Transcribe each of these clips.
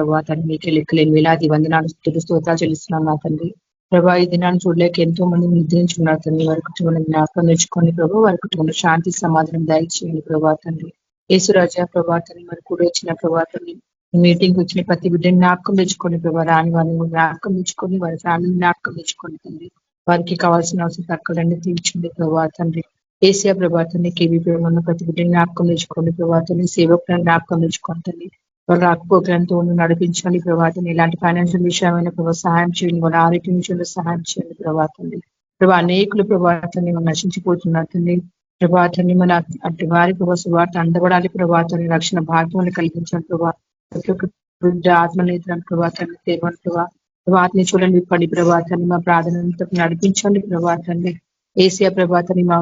ప్రభా తండ్రి. మీకే లెక్కలేని వేలాది వందనాలు స్తోత్రాలు చెల్లిస్తున్నాం నా తండ్రి. ప్రభా ఈ దినాన్ని చూడలేక ఎంతో మంది నిద్రించుకున్నారు తండ్రి. వారి కుటుంబం జ్ఞాపకం తెచ్చుకోండి ప్రభా. వారి కుటుంబంలో శాంతి సమాధానం దయచేయండి ప్రభా తండ్రి. యేసురాజా ప్రభా తండ్రి. మరి కూడా వచ్చిన ప్రభా తండ్రి. మీటింగ్ వచ్చిన ప్రతి బిడ్డని జ్ఞాపకం తెచ్చుకోండి ప్రభా. రాని వారిని జ్ఞాపకం తెచ్చుకొని వారి ఫ్యామిలీ జ్ఞాపకం తెచ్చుకోండి తండ్రి. వారికి కావాల్సిన అవసరం తక్కువలన్నీ తీర్చుండి ప్రభా తండ్రి. ఏసియా ప్రభాతాన్ని కేవీపీ ఉన్న ప్రతి బిడ్డని జ్ఞాపకం తెచ్చుకోండి ప్రభాతాన్ని. సేవకులను జ్ఞాపకం తెచ్చుకోండి. వాళ్ళు రాకపోకలంతో నడిపించండి ప్రభాతాన్ని. ఇలాంటి ఫైనాన్షియల్ విషయమైన ప్రభావ సహాయం చేయండి. వాళ్ళ ఆరోగ్య విషయంలో సహాయం చేయండి ప్రభాతాన్ని. ప్రభావ అనేకులు ప్రభాతాన్ని మనం నశించిపోతున్నారు తండ్రి. ప్రభాతాన్ని మన అటు వారి ప్రభావ సువార్త అందబడాలి ప్రభాతాన్ని. రక్షణ భాగ్యాన్ని కలిగించండి ప్రభావ. ప్రతి ఒక్క బిడ్డ ఆత్మనేత్రాన్ని ప్రభాతాన్ని తేవండి ప్రభావ. ప్రభాతాన్ని చూడండి పడి ప్రభాతాన్ని మా ప్రార్థనతో నడిపించండి ప్రభాతాన్ని. ఏసియా ప్రభాతాన్ని మా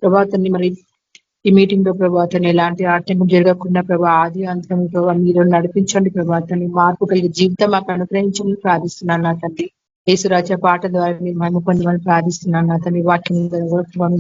ప్రభాతాన్ని మరి ఈ మీటింగ్ లో ప్రభాతాన్ని ఎలాంటి ఆటంకం జరగకుండా ప్రభా ఆది అంతం ప్రభావ మీరు నడిపించండి ప్రభాతాన్ని. మార్పు కలిగే జీవితం మాకు అనుగ్రహించమని ప్రార్థిస్తున్నాను నా తండ్రి. యేసురాజా పాట ద్వారా మీరు మహిమ పొందమని ప్రార్థిస్తున్నాను నా తండ్రి. వాక్యం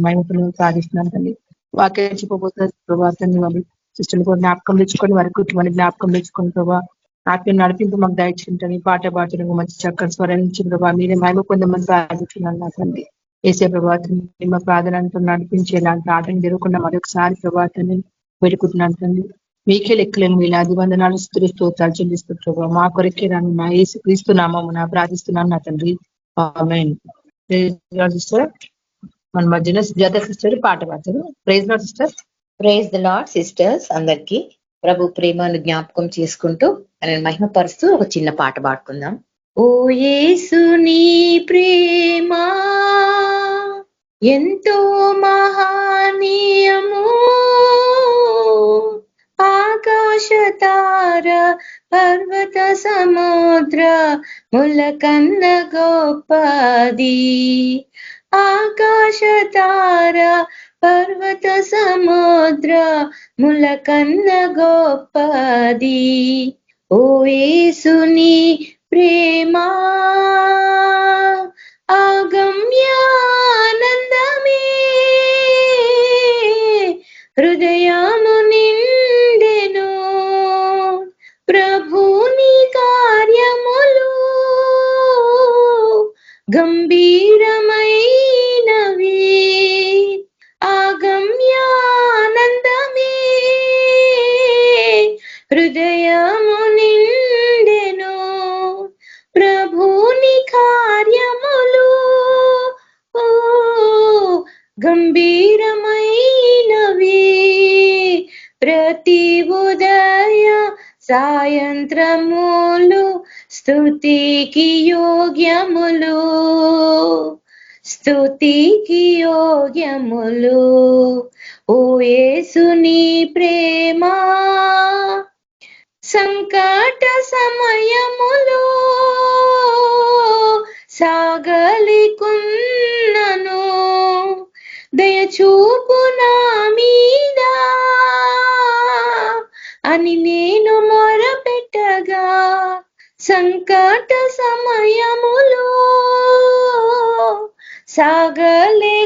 మహిమ పొందమని ప్రార్థిస్తున్నాను తండ్రి. వాక్యం చెప్పబోతున్న ప్రభాతాన్ని వాళ్ళు సిస్టర్ని కూడా జ్ఞాపకం తెచ్చుకొని వారి కుటుంబాన్ని జ్ఞాపకం తెచ్చుకొని ప్రభావ ఆత్మీయ నడిపింపు మాకు దయచేయండి. పాట పాటలకు మంచి చక్కని స్వరించి ప్రభావ మీరే మహిమ పొందమని ప్రార్థిస్తున్నాను నా తండ్రి. ఏసే ప్రభాతాన్ని మా ప్రార్థనతో నడిపించి ఎలాంటి ఆటం జరగకుండా మరొకసారి ప్రభాతాన్ని పెట్టుకుంటున్నాను తండ్రి. మీకే లెక్కలేని వేలాది వందనాలు స్తోత్రాలు చెల్లిస్తూ ప్రభావ మా కొరకే రాను నా యేసు క్రీస్తు నామమున ప్రార్థిస్తున్నాను నా తండ్రి. ఆమేన్. సిస్టర్ మన మధ్యలో సుజాత సిస్టర్ పాట పాడతారు. Praise lord sister. Praise the Lord sisters. అందరికి ప్రభు ప్రేమను జ్ఞాపకం చేసుకుంటూ ఆయన మహిమపరుస్తూ ఒక చిన్న పాట పాడుకుందాం. ఓ యేసు నీ ప్రేమ ఎంతో మహనీయము, ఆకాశ తార పర్వత సముద్ర ములకన్న గొప్పది. ఆకాశ తార పర్వత సముద్ర ములకన్న గొప్పది. ఓ యేసుని ప్రేమా ఆగమ్యానందమే హృదయము నిండెను. ప్రభుని కార్యములు గంభీరమైనవి. ఆగమ్యానందమే హృదయము నిండెను. ప్రభుని కార్యములు గంభీరమైనవి. ప్రతి ఉదయ సాయంత్రములు స్తుతికి యోగ్యములు, స్తుతికి యోగ్యములు. ఓ యేసుని ప్రేమా సంకట సమయములో సాగలికున్నను. దయచూపు నా మీద అని నేను మొరపెట్టగా, సంకట సమయములో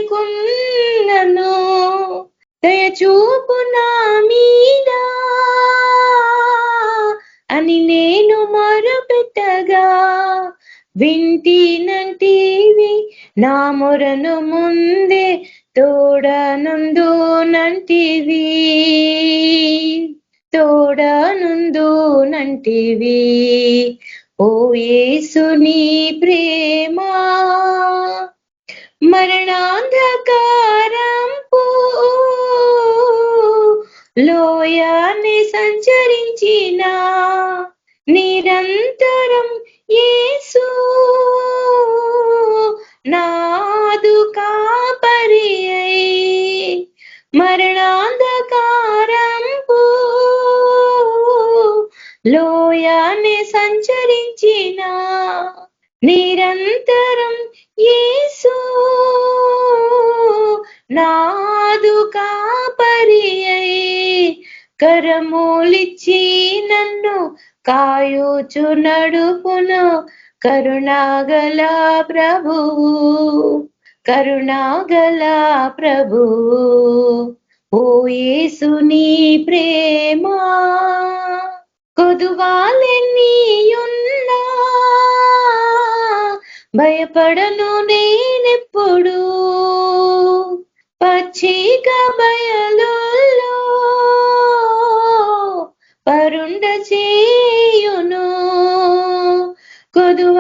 సాగలేకున్నను. దయచూపు నా మీద అని నేను మొరపెట్టగా, వింటినంటివి నా మొరను ముందే తోడనుందు నంటివి, తోడనుందు నంటివి. ఓ యేసుని ప్రేమా మరణాంధకారంపు లోయాన్ని సంచరించిన నిరంతరం యేసు నాదు కాపరి అయి, మరణాంధకారంపు లోయాన్ని సంచరించిన నిరంతరం యేసు నాదు కాపరి అయి, కరమూలిచ్చి నన్ను కాయుచు నడుపును కరుణాగల ప్రభువు, కరుణాగల ప్రభువు. ఓ యేసుని ప్రేమా కొదువాలెన్ని భయపడను నేనెప్పుడు పచ్చిక బయలుల్లో పరుండ చేయును కొదువాలెన్నీయున్నా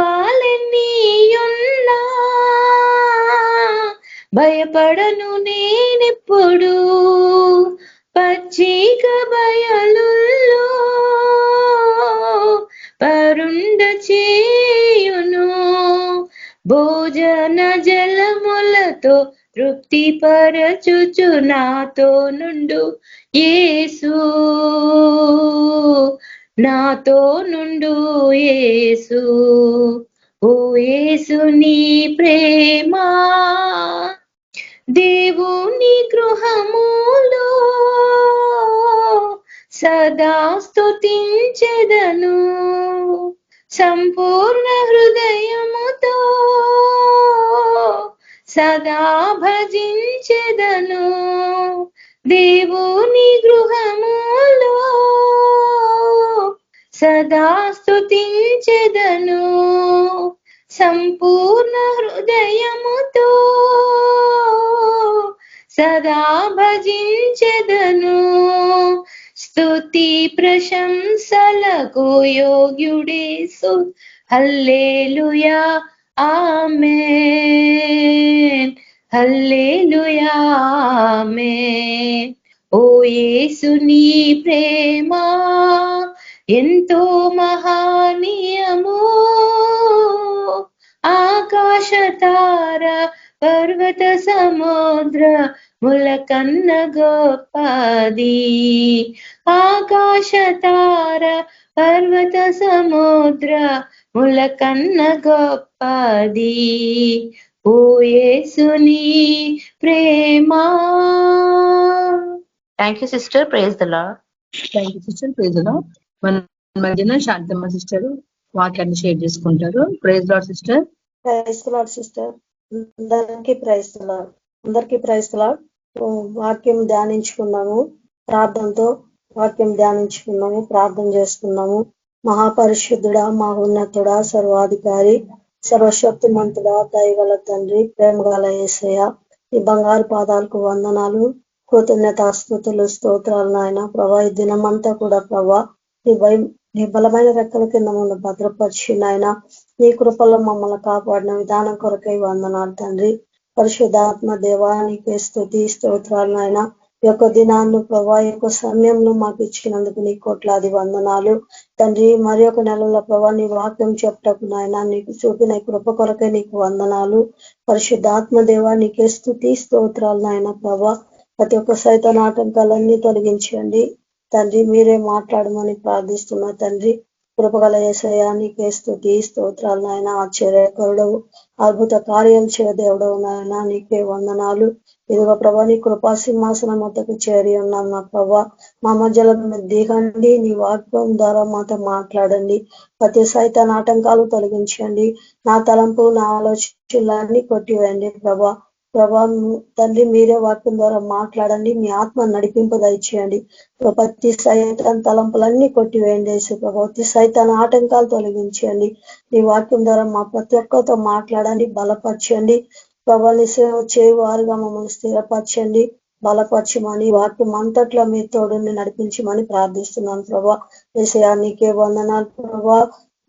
భయపడను నేనెప్పుడు పచ్చిక బయలుల్లో పరుండ చేయును భోజన జలములతో తృప్తి పరచుచు నాతో నుండు యేసు నాతో నుండు యేసు ఓ యేసు నీ ప్రేమ దేవుని గృహములో సదా స్తుతించెదను సంపూర్ణ హృదయముతో సదా భజించెదను దేవుని గృహములో సదా స్తుతించెదను సంపూర్ణ హృదయముతో సదా భజించెదను స్తుతి ప్రశంసలకు యోగ్యుడేసు హల్లెలూయా ఆమేన్ హల్లెలూయా ఆమేన్ ఓ యేసు నీ ప్రేమ ఎంతో మహనీయము ఆకాశ తార పర్వత సముద్ర ముల కన్న గొప్పది ఆకాశ తార పర్వత సముద్ర ముల కన్న గొప్పది ఓ యేసుని ప్రేమ. Thank you sister. Praise the lord. Thank you sister. Praise the lord. మన మధ్యన శాంతమ్మ సిస్టర్ వాక్యాన్ని షేర్ చేసుకుంటారు. Praise lord sister. Praise lord sister. అందరికీ ప్రైజ్ లార్డ్. అందరికీ ప్రైజ్ లార్డ్. వాక్యం ధ్యానించుకున్నాము, ప్రార్థనతో వాక్యం ధ్యానించుకున్నాము, ప్రార్థన చేసుకున్నాము. మహాపరిశుద్ధుడా, మహోన్నతుడా, సర్వాధికారి, సర్వశక్తిమంతుడా, దయగల తండ్రి, ప్రేమగల యేసయ్య, ఈ బంగారు పాదాలకు వందనాలు, కృతజ్ఞతాస్తుతులు, స్తోత్రాలు నాయన. ప్రభా ఈ దినమంతా కూడా ప్రభా నీ బలమైన రెక్కల కింద మమ్మల్ని భద్రపరిచి నాయన, నీ కృపలో మమ్మల్ని కాపాడిన విధానం కొరకై వందనాలు తండ్రి. పరిశుద్ధాత్మ దేవానికి స్తుతి స్తోత్రాలు నాయన. ఈ యొక్క దినాన్ని ప్రభా ఈ యొక్క సమయంలో మాకు ఇచ్చినందుకు నీ కోట్లాది వందనాలు తండ్రి. మరి ఒక నెలలో ప్రభా నీ వాక్యం చెప్టకు నాయన నీకు చూపిన కృప కొరకే నీకు వందనాలు. పరిశుద్ధాత్మ దేవా నీకే స్తుతి స్తోత్రాలు నాయన. ప్రభా ప్రతి ఒక్క సైతాన్ ఆటంకాలన్నీ తొలగించండి తండ్రి. మీరే మాట్లాడమని ప్రార్థిస్తున్నా తండ్రి. కృపగల యేసయ్య నీకే స్తుతి స్తోత్రాలు నాయన. ఆశ్చర్యకరుడవు, అద్భుత కార్యాలు చే దేవుడవు నాయన, నీకే వందనాలు. ఇదిగో ప్రభా నీ కృపా సింహాసనం వద్దకు చేరి ఉన్నాం నా ప్రభా. మా మధ్యలో దిగండి, నీ వాక్యం ద్వారా మాతో మాట్లాడండి. ప్రతి సైతాన్ ఆటంకాలు తొలగించండి. నా తలంపు నా ఆలోచనలన్నీ కొట్టివేయండి ప్రభా. ప్రభా తండ్రి మీరే వాక్యం ద్వారా మాట్లాడండి. మీ ఆత్మ నడిపింపు దయచేయండి. ప్రతి సైతాన్ తలంపులన్నీ కొట్టివేయండి యేసు ప్రభా. ప్రతి సైతాన్ ఆటంకాలు తొలగించండి. నీ వాక్యం ద్వారా మా ప్రతి ఒక్కరితో మాట్లాడండి, బలపరచండి ప్రభా. నీ సేవ చేయవారుగా మమ్మల్ని స్థిరపరచండి, బలపరచమని వాక్యం అంతట్లో మీ తోడుని నడిపించమని ప్రార్థిస్తున్నాను ప్రభా. యేసయ్యా నీకే వందనాలు ప్రభా.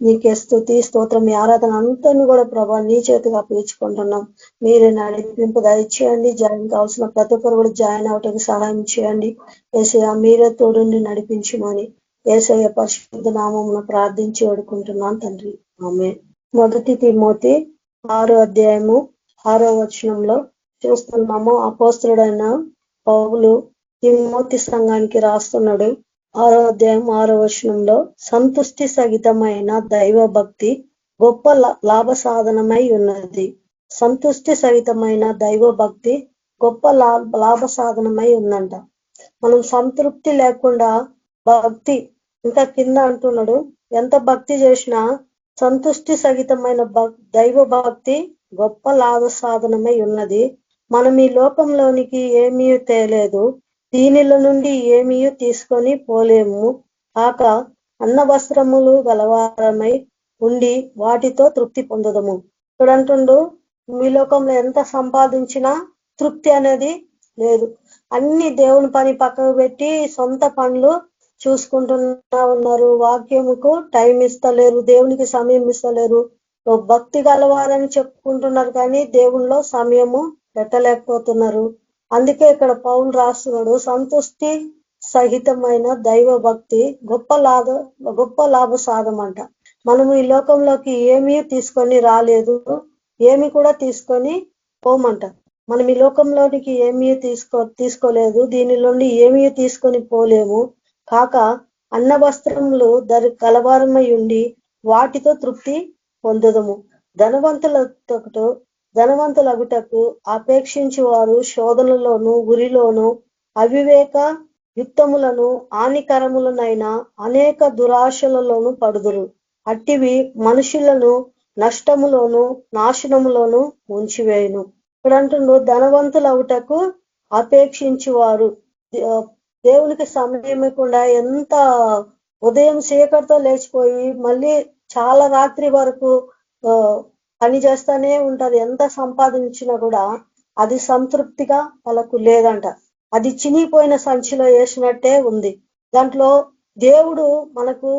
నీకే స్తుతి స్తోత్రం. మీ ఆరాధన అంతని కూడా ప్రభా నీ చేతిగా అప్పగించుకుంటున్నాం. మీరే నడిపింపు దయచేయండి. జాయిన్ కావాల్సిన ప్రతి ఒక్కరు కూడా జాయిన్ అవటానికి సహాయం చేయండి యేసయ్యా. మీరే తోడుని నడిపించమని యేసయ్య పరిశుద్ధ నామమున ప్రార్థించి వేడుకుంటున్నాను తండ్రి. ఆమేన్. 1 తిమోతి 6వ అధ్యాయము 6వ వచనంలో చూస్తున్నాము. అపోస్తలుడైన పౌలు తిమోతి సంఘానికి రాస్తున్నాడు. 6వ అధ్యాయం 6వ వచనంలో సంతుష్టి సహితమైన దైవ భక్తి గొప్ప లాభ సాధనమై ఉన్నది. సంతుష్టి సహితమైన దైవ భక్తి గొప్ప లాభ సాధనమై ఉందంట. మనం సంతృప్తి లేకుండా భక్తి ఇంకా కింద అంటున్నాడు, ఎంత భక్తి చేసినా సంతుష్టి సహితమైన దైవ భక్తి గొప్ప లాభ సాధనమై ఉన్నది. మనం ఈ లోకంలోనికి ఏమీ తేలేదు, దీనిలో నుండి ఏమీ తీసుకొని పోలేము. కాక అన్న వస్త్రములు గలవారమై ఉండి వాటితో తృప్తి పొందదము. ఇక్కడ అంటుండు మీ లోకంలో ఎంత సంపాదించినా తృప్తి అనేది లేదు. అన్ని దేవుని పని పక్కకు పెట్టి సొంత పనులు చూసుకుంటున్నా ఉన్నారు. వాక్యముకు టైం ఇస్తలేరు, దేవునికి సమయం ఇస్తలేరు. భక్తి గలవారని చెప్పుకుంటున్నారు కానీ దేవుల్లో సమయము పెట్టలేకపోతున్నారు. అందుకే ఇక్కడ పౌలు రాస్తున్నాడు, సంతుష్టి సహితమైన దైవ భక్తి గొప్ప లాభ సాధం అంట. మనము ఈ లోకంలోకి ఏమీ తీసుకొని రాలేదు, ఏమి కూడా తీసుకొని పోమంట. మనం ఈ లోకంలోనికి ఏమీ తీసుకోలేదు, దీనిలోని ఏమీ తీసుకొని పోలేము. కాక అన్న వస్త్రములు కలవారమై ఉండి వాటితో తృప్తి పొందదము. ధనవంతులగుటకు అపేక్షించి వారు శోధనలోను ఉరిలోను అవివేక యుక్తములను హానికరములనైన అనేక దురాశలలోను పడుదురు. అట్టివి మనుషులను నష్టములోను నాశనములోను ఉంచివేయును. ఇక్కడ అంటుండ్రు ధనవంతులవుటకు అపేక్షించి వారు. దేవునికి సమయం ఇవ్వకుండా ఎంత ఉదయం చీకటితో లేచిపోయి మళ్ళీ చాలా రాత్రి వరకు పని చేస్తానే ఉంటారు. ఎంత సంపాదించినా కూడా అది సంతృప్తిగా వాళ్ళకు లేదంట. అది చినిగిపోయిన సంచిలో వేసినట్టే ఉంది. దాంట్లో దేవుడు మనకు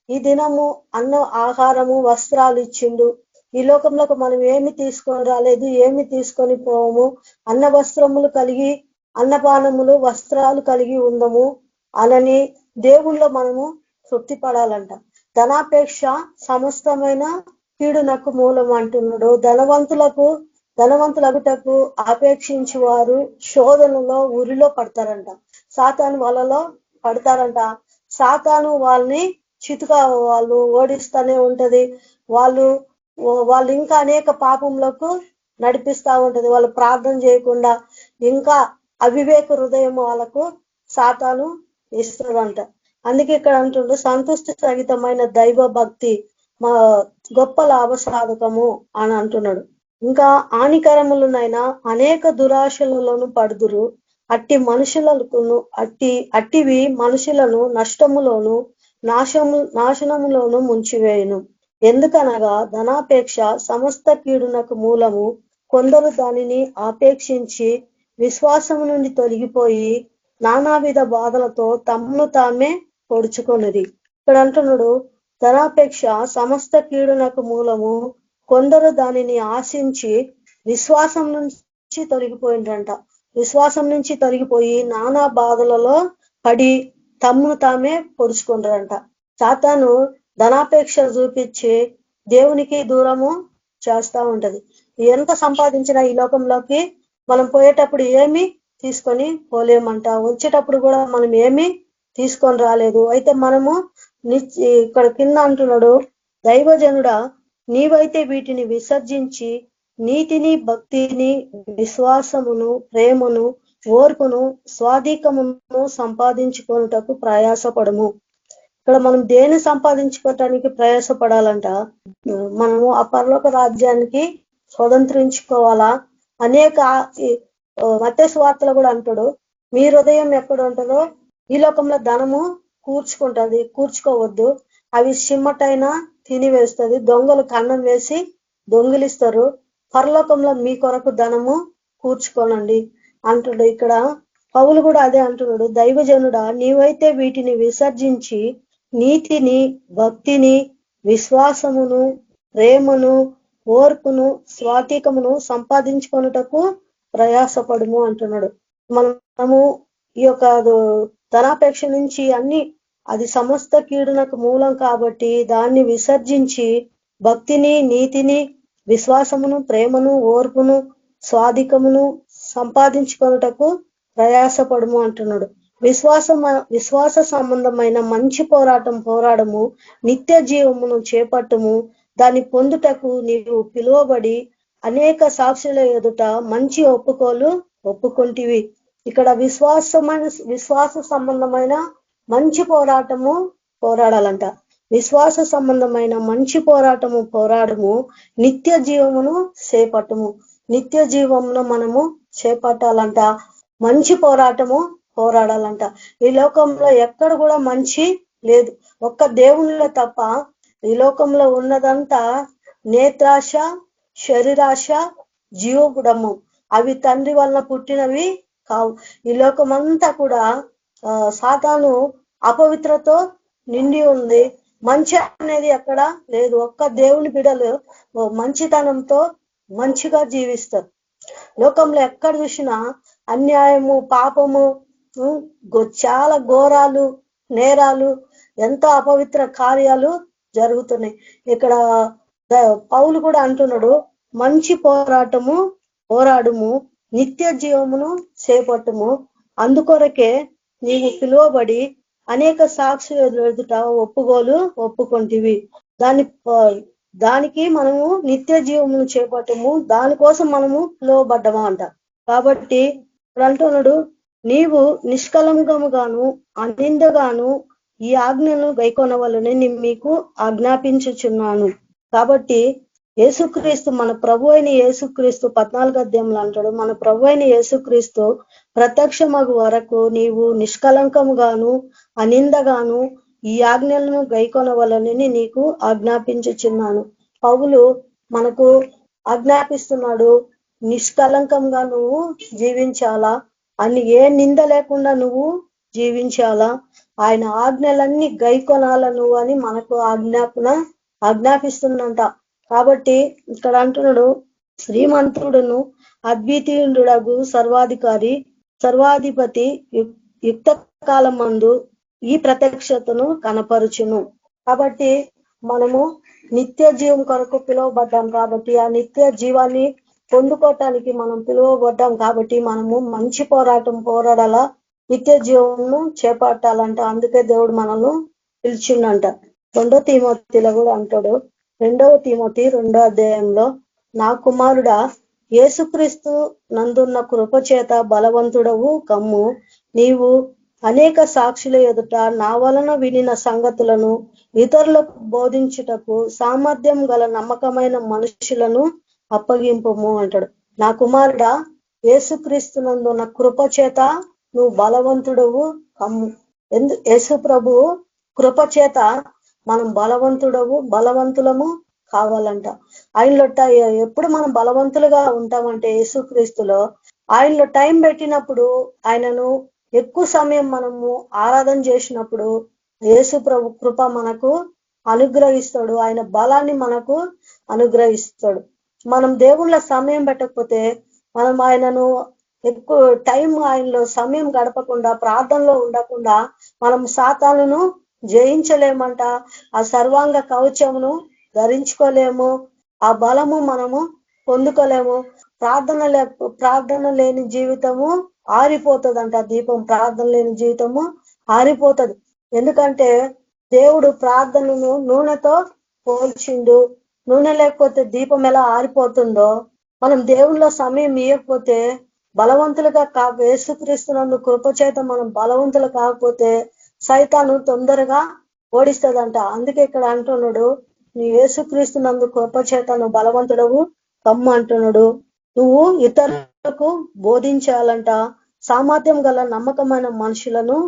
ఈ దినము అన్న ఆహారము వస్త్రాలు ఇచ్చిండు. ఈ లోకంలోకి మనం ఏమి తీసుకొని రాలేదు, ఏమి తీసుకొని పోవము. అన్న వస్త్రములు కలిగి అన్నపానములు వస్త్రాలు కలిగి ఉందము అనని దేవుళ్ళో మనము తృప్తి పడాలంట. ధనాపేక్ష సమస్తమైన కీడునకు మూలం అంటున్నాడు. ధనవంతులగుటకు అపేక్షించి వారు శోధనలో ఉరిలో పడతారంట. సాతాను వాళ్ళలో పడతారంట. సాతాను వాళ్ళని చితుగా వాళ్ళు ఓడిస్తూనే ఉంటది. వాళ్ళు ఇంకా అనేక పాపంలోకి నడిపిస్తా ఉంటది. వాళ్ళు ప్రార్థన చేయకుండా ఇంకా అవివేక హృదయం వాళ్ళకు సాతాను ఇస్తుందంట. అందుకే ఇక్కడ అంటుండ్రు సంతుష్టి సహితమైన దైవ భక్తి మా గొప్ప లాభ సాధకము అని అంటున్నాడు. ఇంకా హానికరములనైనా అనేక దురాశలలోను పడుదురు. అట్టివి మనుషులను నష్టములోను నాశనములోను ముంచివేయును. ఎందుకనగా ధనాపేక్ష సమస్త కీడునకు మూలము. కొందరు దానిని ఆపేక్షించి విశ్వాసము నుండి తొలగిపోయి నానావిధ బాధలతో తమను తామే పొడుచుకొనిది. ఇక్కడ అంటున్నాడు ధనాపేక్ష సమస్త కీడునకు మూలము. కొందరు దానిని ఆశించి విశ్వాసం నుంచి తొలగిపోయిండ్రంట. విశ్వాసం నుంచి తొలగిపోయి నానా బాధలలో పడి తమ్మును తామే పొడుచుకుంటారంట. సాతాను ధనాపేక్ష చూపించి దేవునికి దూరము చేస్తా ఉంటది. ఎంత సంపాదించినా ఈ లోకంలోకి మనం పోయేటప్పుడు ఏమి తీసుకొని పోలేమంట. వచ్చేటప్పుడు కూడా మనం ఏమి తీసుకొని రాలేదు. అయితే మనము ఇక్కడ కింద అంటున్నాడు, దైవజనుడా నీవైతే వీటిని విసర్జించి నీతిని భక్తిని విశ్వాసమును ప్రేమను ఓర్పును స్వాధికమును సంపాదించుకొనుటకు ప్రయాసపడము. ఇక్కడ మనం దేని సంపాదించుకోవటానికి ప్రయాసపడాలంట? మనము ఆ పరలోక రాజ్యానికి స్వతంత్రించుకోవాలా. అనేక మత్తయి సువార్తలో కూడా అంటాడు, మీ హృదయం ఎక్కడ ఉంటుందో ఈ లోకంలో ధనము కూర్చుకోవద్దు. అవి సిమ్మటైనా తినివేస్తుంది, దొంగలు కన్నం వేసి దొంగిలిస్తారు. పరలోకంలో మీ కొరకు ధనము కూర్చుకోనండి అంటుడు. ఇక్కడ పౌలు కూడా అదే అంటున్నాడు, దైవజనుడా నీవైతే వీటిని విసర్జించి నీతిని భక్తిని విశ్వాసమును ప్రేమను ఓర్పును స్వాతికమును సంపాదించుకొనుటకు ప్రయాసపడుము అంటున్నాడు. మనము ఈ యొక్క ధనాపేక్ష నుంచి అన్ని అది సమస్త కీడునకు మూలం కాబట్టి దాన్ని విసర్జించి భక్తిని నీతిని విశ్వాసమును ప్రేమను ఓర్పును స్వాధికమును సంపాదించుకొనుటకు ప్రయాసపడము అంటున్నాడు. విశ్వాస సంబంధమైన మంచి పోరాడము నిత్య జీవమును చేపట్టము. దాన్ని పొందుటకు నీవు పిలువబడి అనేక సాక్షుల ఎదుట మంచి ఒప్పుకొంటివి. ఇక్కడ విశ్వాస సంబంధమైన మంచి పోరాడాలంట. విశ్వాస సంబంధమైన మంచి పోరాడము నిత్య జీవమును చేపట్టము. నిత్య జీవమును మనము చేపట్టాలంట. మంచి పోరాడాలంట. ఈ లోకంలో ఎక్కడ కూడా మంచి లేదు, ఒక్క దేవునిలో తప్ప. ఈ లోకంలో ఉన్నదంతా నేత్రాశ శరీరాశ జీవగుడము అవి తండ్రి వలన పుట్టినవి కావు. ఈ లోకమంతా కూడా సాతాను అపవిత్రతో నిండి ఉంది. మంచి అనేది ఎక్కడ లేదు. ఒక్క దేవుని బిడలు మంచితనంతో మంచిగా జీవిస్తారు. లోకంలో ఎక్కడ చూసినా అన్యాయము, పాపము, చాలా ఘోరాలు, నేరాలు, ఎంతో అపవిత్ర కార్యాలు జరుగుతున్నాయి. ఇక్కడ పౌలు కూడా అంటున్నాడు, మంచి పోరాడుము, నిత్య జీవమును చేపట్టుము, అందుకొరకే నీవు పిలువబడి అనేక సాక్షులు ఎదుట ఒప్పుకొంటివి. దానికి మనము నిత్య జీవమును చేపట్టము, దానికోసం మనము పిలువబడ్డమా అంట. కాబట్టి ఇప్పుడు అంటున్నాడు, నీవు నిష్కలంకముగాను అనిందగాను ఈ ఆజ్ఞను గైకొనవలని మీకు ఆజ్ఞాపించుచున్నాను. కాబట్టి యేసుక్రీస్తు, మన ప్రభు అయిన యేసుక్రీస్తు 14వ అధ్యాయంలో అంటాడు, మన ప్రభు అయిన యేసుక్రీస్తు ప్రత్యక్షమగు వరకు నీవు నిష్కలంకముగాను అనిందగాను ఈ ఆజ్ఞలను గైకొనవలని నీకు ఆజ్ఞాపించుచున్నాను. పౌలు మనకు ఆజ్ఞాపిస్తున్నాడు, నిష్కలంకంగా నువ్వు జీవించాలా, అని ఏ నింద లేకుండా నువ్వు జీవించాలా, ఆయన ఆజ్ఞలన్నీ గైకొనాల నువ్వు అని మనకు ఆజ్ఞాపిస్తుందంట. కాబట్టి ఇక్కడ అంటున్నాడు, శ్రీమంతుడును అద్వితీయుడగు సర్వాధిపతి యుక్త కాలం మందు ఈ ప్రత్యక్షతను కనపరుచును. కాబట్టి మనము నిత్య జీవం కొరకు పిలువబడ్డాం. కాబట్టి ఆ నిత్య జీవాన్ని పొందుకోవటానికి మనం పిలువబడ్డాం. కాబట్టి మనము మంచి పోరాడాల, నిత్య జీవమును చేపట్టాలంట. అందుకే దేవుడు మనల్ని పిలిచిండంట. 2వ తిమోతిలో కూడా అంటాడు, 2వ తిమోతి 2వ అధ్యాయంలో, నా కుమారుడా యేసుక్రీస్తు నందున్న కృపచేత బలవంతుడవు కమ్ము, నీవు అనేక సాక్షుల ఎదుట నా వలన వినిన సంగతులను ఇతరులకు బోధించుటకు సామర్థ్యం గల నమ్మకమైన మనుషులను అప్పగింపము అంటాడు. నా కుమారుడా యేసుక్రీస్తునందున్న కృపచేత నువ్వు బలవంతుడవు కమ్ము. యేసు ప్రభు కృపచేత మనం బలవంతులము కావాలంట. ఆయనలో ఎప్పుడు మనం బలవంతులుగా ఉంటామంటే యేసుక్రీస్తులో ఆయనలో టైం పెట్టినప్పుడు, ఆయనను ఎక్కువ సమయం మనము ఆరాధన చేసినప్పుడు యేసు ప్రభు కృప మనకు అనుగ్రహిస్తాడు, ఆయన బలాన్ని మనకు అనుగ్రహిస్తాడు. మనం దేవుళ్ళ సమయం పెట్టకపోతే, మనం ఆయనను ఎక్కువ టైం ఆయనలో సమయం గడపకుండా, ప్రార్థనలో ఉండకుండా మనం సాతానును జయించలేమంట. ఆ సర్వాంగ కవచమును ధరించుకోలేము, ఆ బలము మనము పొందుకోలేము. ప్రార్థన లేని జీవితము ఆరిపోతుందంట. దీపం ప్రార్థన లేని జీవితము ఆరిపోతుంది. ఎందుకంటే దేవుడు ప్రార్థనను నూనెతో పోల్చిండు. నూనె లేకపోతే దీపం ఎలా ఆరిపోతుందో, మనం దేవుళ్ళ సమయం ఇవ్వకపోతే, బలవంతులుగా యేసుక్రీస్తునందు కృపచేత మనం బలవంతులు కాకపోతే సైతాను తొందరగా ఓడిస్తుందంట. అందుకే ఇక్కడ అంటున్నాడు, నీ యేసుక్రీస్తునందు కృపచేత నువ్వు బలవంతుడవు కమ్ము అంటున్నాడు. నువ్వు ఇతరులకు బోధించాలంట, సామర్థ్యం గల నమ్మకమైన మనుషులను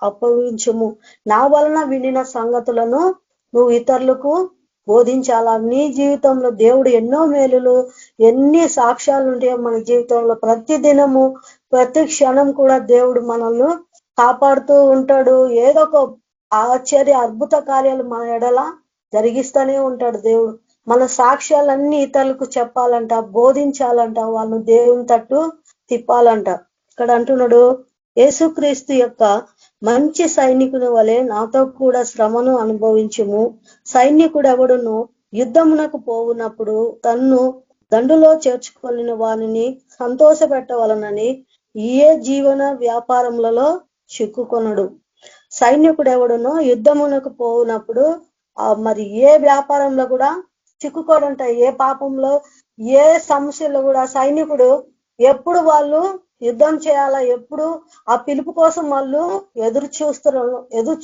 అప్పగించుము, నా వలన వినిన సంగతులను నువ్వు ఇతరులకు బోధించాలా. నీ జీవితంలో దేవుడు ఎన్నో మేలులు, ఎన్ని సాక్ష్యాలు ఉంటాయో మన జీవితంలో. ప్రతి దినము ప్రతి క్షణం కూడా దేవుడు మనల్ని కాపాడుతూ ఉంటాడు. ఏదో ఒక ఆశ్చర్య అద్భుత కార్యాలు మన ఎడల జరిగిస్తూనే ఉంటాడు దేవుడు. మన సాక్ష్యాలన్నీ ఇతరులకు చెప్పాలంట, బోధించాలంట, వాళ్ళు దేవుని తట్టు తిప్పాలంట. ఇక్కడ అంటున్నాడు, యేసుక్రీస్తు యొక్క మంచి సైనికుని వలె నాతో కూడా శ్రమను అనుభవించుము. సైనికుడు ఎవడును యుద్ధమునకు పోవునప్పుడు తన్ను దండులో చేర్చుకొని వానిని సంతోష పెట్టవలనని ఏ జీవన వ్యాపారములలో చిక్కుకొనడు. సైనికుడు ఎవడునో యుద్ధమునకు పోవునప్పుడు మరి ఏ వ్యాపారంలో కూడా చిక్కుకోడంట. ఏ పాపంలో, ఏ సమస్యలో కూడా సైనికుడు ఎప్పుడు వాళ్ళు యుద్ధం చేయాలా, ఎప్పుడు ఆ పిలుపు కోసం వాళ్ళు ఎదురు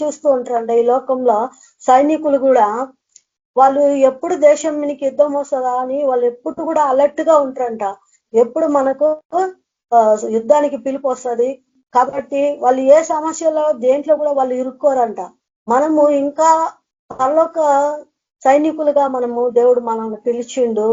చూస్తూ ఉంటారంట. ఈ లోకంలో సైనికులు కూడా వాళ్ళు ఎప్పుడు దేశం మీదకి యుద్ధం వస్తుందా అని వాళ్ళు ఎప్పుడు కూడా అలర్ట్ గా ఉంటారంట. ఎప్పుడు మనకు యుద్ధానికి పిలుపు వస్తుంది కాబట్టి వాళ్ళు ఏ సమస్యలో దేంట్లో కూడా వాళ్ళు ఇరుక్కోరంట. మనము ఇంకా పరలోక సైనికులుగా దేవుడు మనల్ని పిలిచిండు.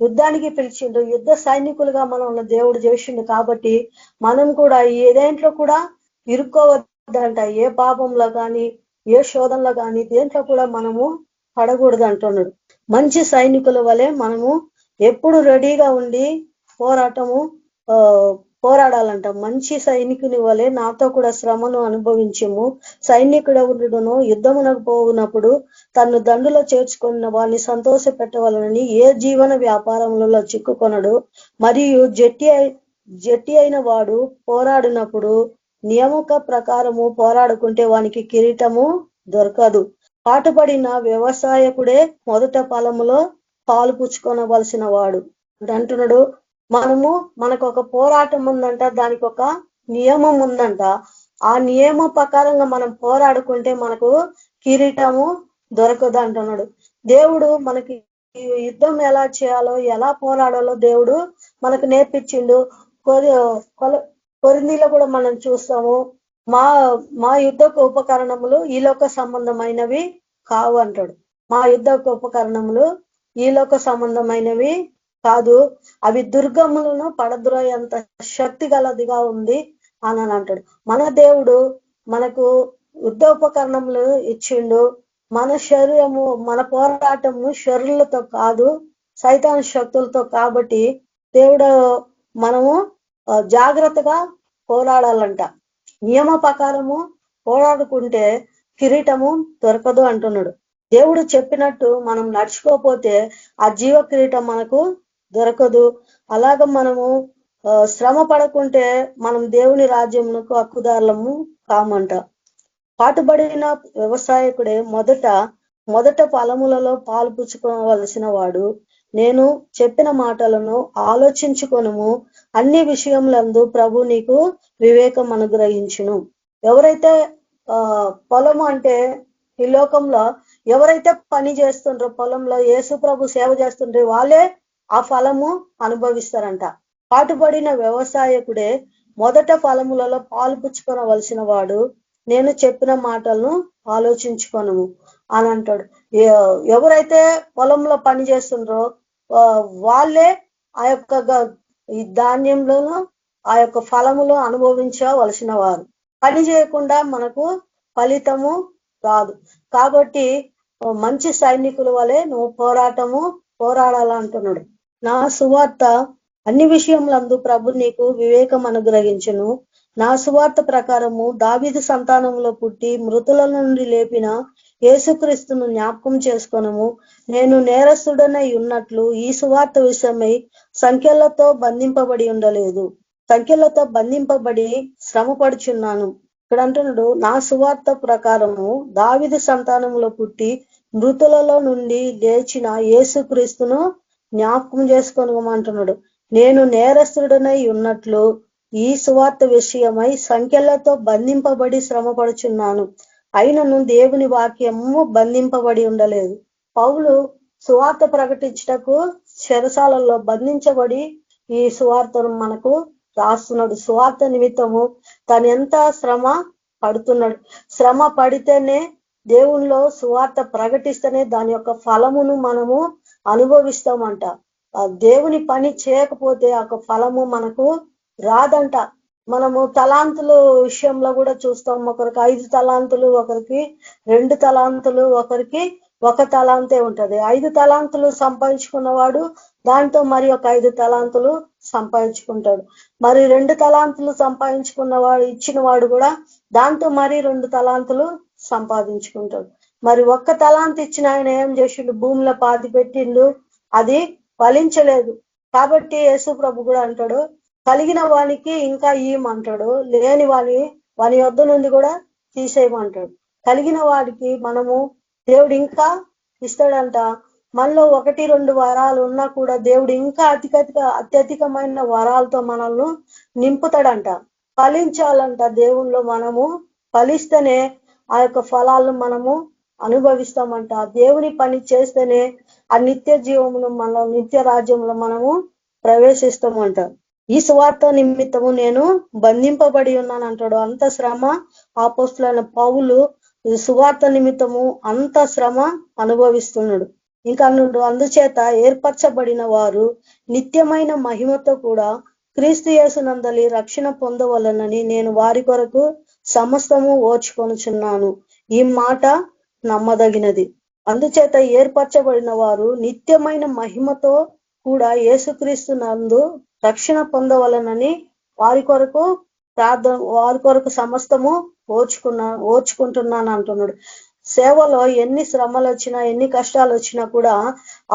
యుద్ధానికి పిలిచిండు, యుద్ధ సైనికులుగా మనల్ని దేవుడు చేసిండు. కాబట్టి మనం కూడా ఏదేంట్లో కూడా ఇరుక్కోవద్దంట. ఏ పాపంలో కానీ ఏ శోధనలో కానీ దేంట్లో కూడా మనము పడకూడదు అంటున్నాడు. మంచి సైనికుల వలె మనము ఎప్పుడు రెడీగా ఉండి పోరాడాలంట. మంచి సైనికుని వలె నాతో కూడా శ్రమను అనుభవించము. సైనికుడెవడును యుద్ధమునకు పోవునప్పుడు తను దండులో చేర్చుకున్న వారిని సంతోష పెట్టవలనని ఏ జీవన వ్యాపారములలో చిక్కుకొనడు. మరియు జట్టి అయిన వాడు పోరాడినప్పుడు నియమక ప్రకారము పోరాడుకుంటే వానికి కిరీటము దొరకదు. పాటుపడిన వ్యవసాయకుడే మొదట ఫలములో పాలు పుచ్చుకొనవలసిన వాడు అంటున్నాడు. మనకు ఒక పోరాటం ఉందంట, దానికి ఒక నియమం ఉందంట. ఆ నియమ ప్రకారంగా మనం పోరాడుకుంటే మనకు కిరీటము దొరకదు అంటున్నాడు. దేవుడు మనకి యుద్ధం ఎలా చేయాలో, ఎలా పోరాడాలో దేవుడు మనకు నేర్పించిండు. కొరింథీలో కూడా మనం చూస్తాము, మా యుద్ధకు ఉపకరణములు ఈ లోక సంబంధమైనవి కావు అంటాడు. మా యుద్ధకు ఉపకరణములు ఈ లోక సంబంధమైనవి కాదు, అవి దుర్గములను పడద్రోయంత శక్తి గలదిగా ఉంది అని అంటాడు. మన దేవుడు మనకు యుద్ధ ఉపకరణములు ఇచ్చిండు. మన శరీరము, మన పోరాటము శరీరులతో కాదు, సైతాన్ శక్తులతో. కాబట్టి దేవుడు మనము జాగ్రత్తగా పోరాడాలంట. నియమ ప్రకారము పోరాడుకుంటే కిరీటము దొరకదు అంటున్నాడు. దేవుడు చెప్పినట్టు మనం నడుచుకోకపోతే ఆ జీవ కిరీటం మనకు దొరకదు. అలాగ మనము శ్రమ పడకుంటే మనం దేవుని రాజ్యమునకు హక్కుదారులము కామంట. పాటుబడిన వ్యవసాయకుడే మొదట ఫలములలో పాలు పుచ్చుకోవలసిన వాడు. నేను చెప్పిన మాటలను ఆలోచించుకొనుము, అన్ని విషయములందు ప్రభు నీకు వివేకం అనుగ్రహించును. ఎవరైతే పొలము అంటే ఈ లోకంలో ఎవరైతే పని చేస్తుండ్రో, పొలంలో యేసు ప్రభు సేవ చేస్తుండ్రో వాళ్ళే ఆ ఫలము అనుభవిస్తారంట. పాటుపడిన వ్యవసాయకుడే మొదట ఫలములలో పాలు పుచ్చుకొనవలసిన వాడు. నేను చెప్పిన మాటలను ఆలోచించుకొను అని అంటాడు. ఎవరైతే పొలంలో పని చేస్తుండ్రో వాళ్ళే ఆ యొక్క ఈ ధాన్యంలోనూ ఆ యొక్క ఫలములు అనుభవించవలసిన వారు. పని చేయకుండా మనకు ఫలితము రాదు. కాబట్టి మంచి సైనికుల వలె నువ్వు పోరాడాలంటున్నాడు. నా సువార్త అన్ని విషయములందు ప్రభు నీకు వివేకం అనుగ్రహించును. నా సువార్త ప్రకారము దావీదు సంతానంలో పుట్టి మృతుల నుండి లేపిన యేసుక్రీస్తును జ్ఞాపకం చేసుకొనము. నేను నేరస్తుడనై ఉన్నట్లు ఈ సువార్త విషయమై సంఖ్యలతో బంధింపబడి ఉండలేదు, సంఖ్యలతో బంధింపబడి శ్రమపడుచున్నాను. ఇక్కడ అంటున్నాడు, నా సువార్త ప్రకారము దావీదు సంతానంలో పుట్టి మృతులలో నుండి లేచిన యేసుక్రీస్తును జ్ఞాపకం చేసుకోమంటున్నాడు. నేను నేరస్తుడనై ఉన్నట్లు ఈ సువార్త విషయమై సంఖ్యలతో బంధింపబడి శ్రమపడుచున్నాను. అయినను దేవుని వాక్యము బంధింపబడి ఉండలేదు. పౌలు సువార్త ప్రకటించటకు చెరసాలలో బంధించబడి ఈ సువార్తను మనకు రాస్తున్నాడు. సువార్త నిమిత్తము తను ఎంత శ్రమ పడుతున్నాడు. శ్రమ పడితేనే దేవునిలో సువార్త ప్రకటిస్తేనే దాని యొక్క ఫలమును మనము అనుభవిస్తామంట. దేవుని పని చేయకపోతే ఆ ఫలము మనకు రాదంట. మనము తలాంతుల విషయంలో కూడా చూస్తాం. ఒకరికి 5 తలాంతులు, ఒకరికి 2 తలాంతులు, ఒకరికి 1 తలాంతే ఉంటది. 5 తలాంతులు సంపాదించుకున్నవాడు దాంతో మరి ఒక 5 తలాంతులు సంపాదించుకుంటాడు. మరి 2 తలాంతులు సంపాదించుకున్నవాడు ఇచ్చిన వాడు కూడా దాంతో మరి 2 తలాంతులు సంపాదించుకుంటాడు. మరి 1 తలాంతు ఇచ్చిన ఆయన ఏం చేసిండు? భూమిలో పాతి పెట్టిండు, అది ఫలించలేదు. కాబట్టి యేసు ప్రభు కూడా అంటాడు, కలిగిన వానికి ఇంకా ఇయ్యమంటాడు, లేని వాని యొద్ద నుండి కూడా తీసేయమంటాడు. కలిగిన వాడికి మనము దేవుడు ఇంకా ఇస్తాడంట. మనలో 1-2 వరాలు ఉన్నా కూడా దేవుడు ఇంకా అత్యధికమైన వరాలతో మనల్ని నింపుతాడంట. ఫలించాలంట. దేవుల్లో మనము ఫలిస్తేనే ఆ యొక్క ఫలాలను మనము అనుభవిస్తామంట. దేవుని పని చేస్తేనే ఆ నిత్య జీవమును మన నిత్య రాజ్యంలో మనము ప్రవేశిస్తామంట. ఈ సువార్త నిమిత్తము నేను బంధింపబడి ఉన్నాను అంటాడు. అంత శ్రమ అపోస్తలుడైన పౌలు సువార్త నిమిత్తము అంత శ్రమ అనుభవిస్తున్నాడు. ఇంకా అందుచేత ఏర్పరచబడిన వారు నిత్యమైన మహిమతో కూడా క్రీస్తు యేసునందలి రక్షణ పొందవలనని నేను వారి కొరకు సమస్తము ఓర్చుకొనుచున్నాను. ఈ మాట నమ్మదగినది. అందుచేత ఏర్పరచబడిన వారు నిత్యమైన మహిమతో కూడా యేసుక్రీస్తు నందు రక్షణ పొందవలనని వారి కొరకు సమస్తము ఓర్చుకుంటున్నాను అంటున్నాడు. సేవలో ఎన్ని శ్రమలు వచ్చినా ఎన్ని కష్టాలు వచ్చినా కూడా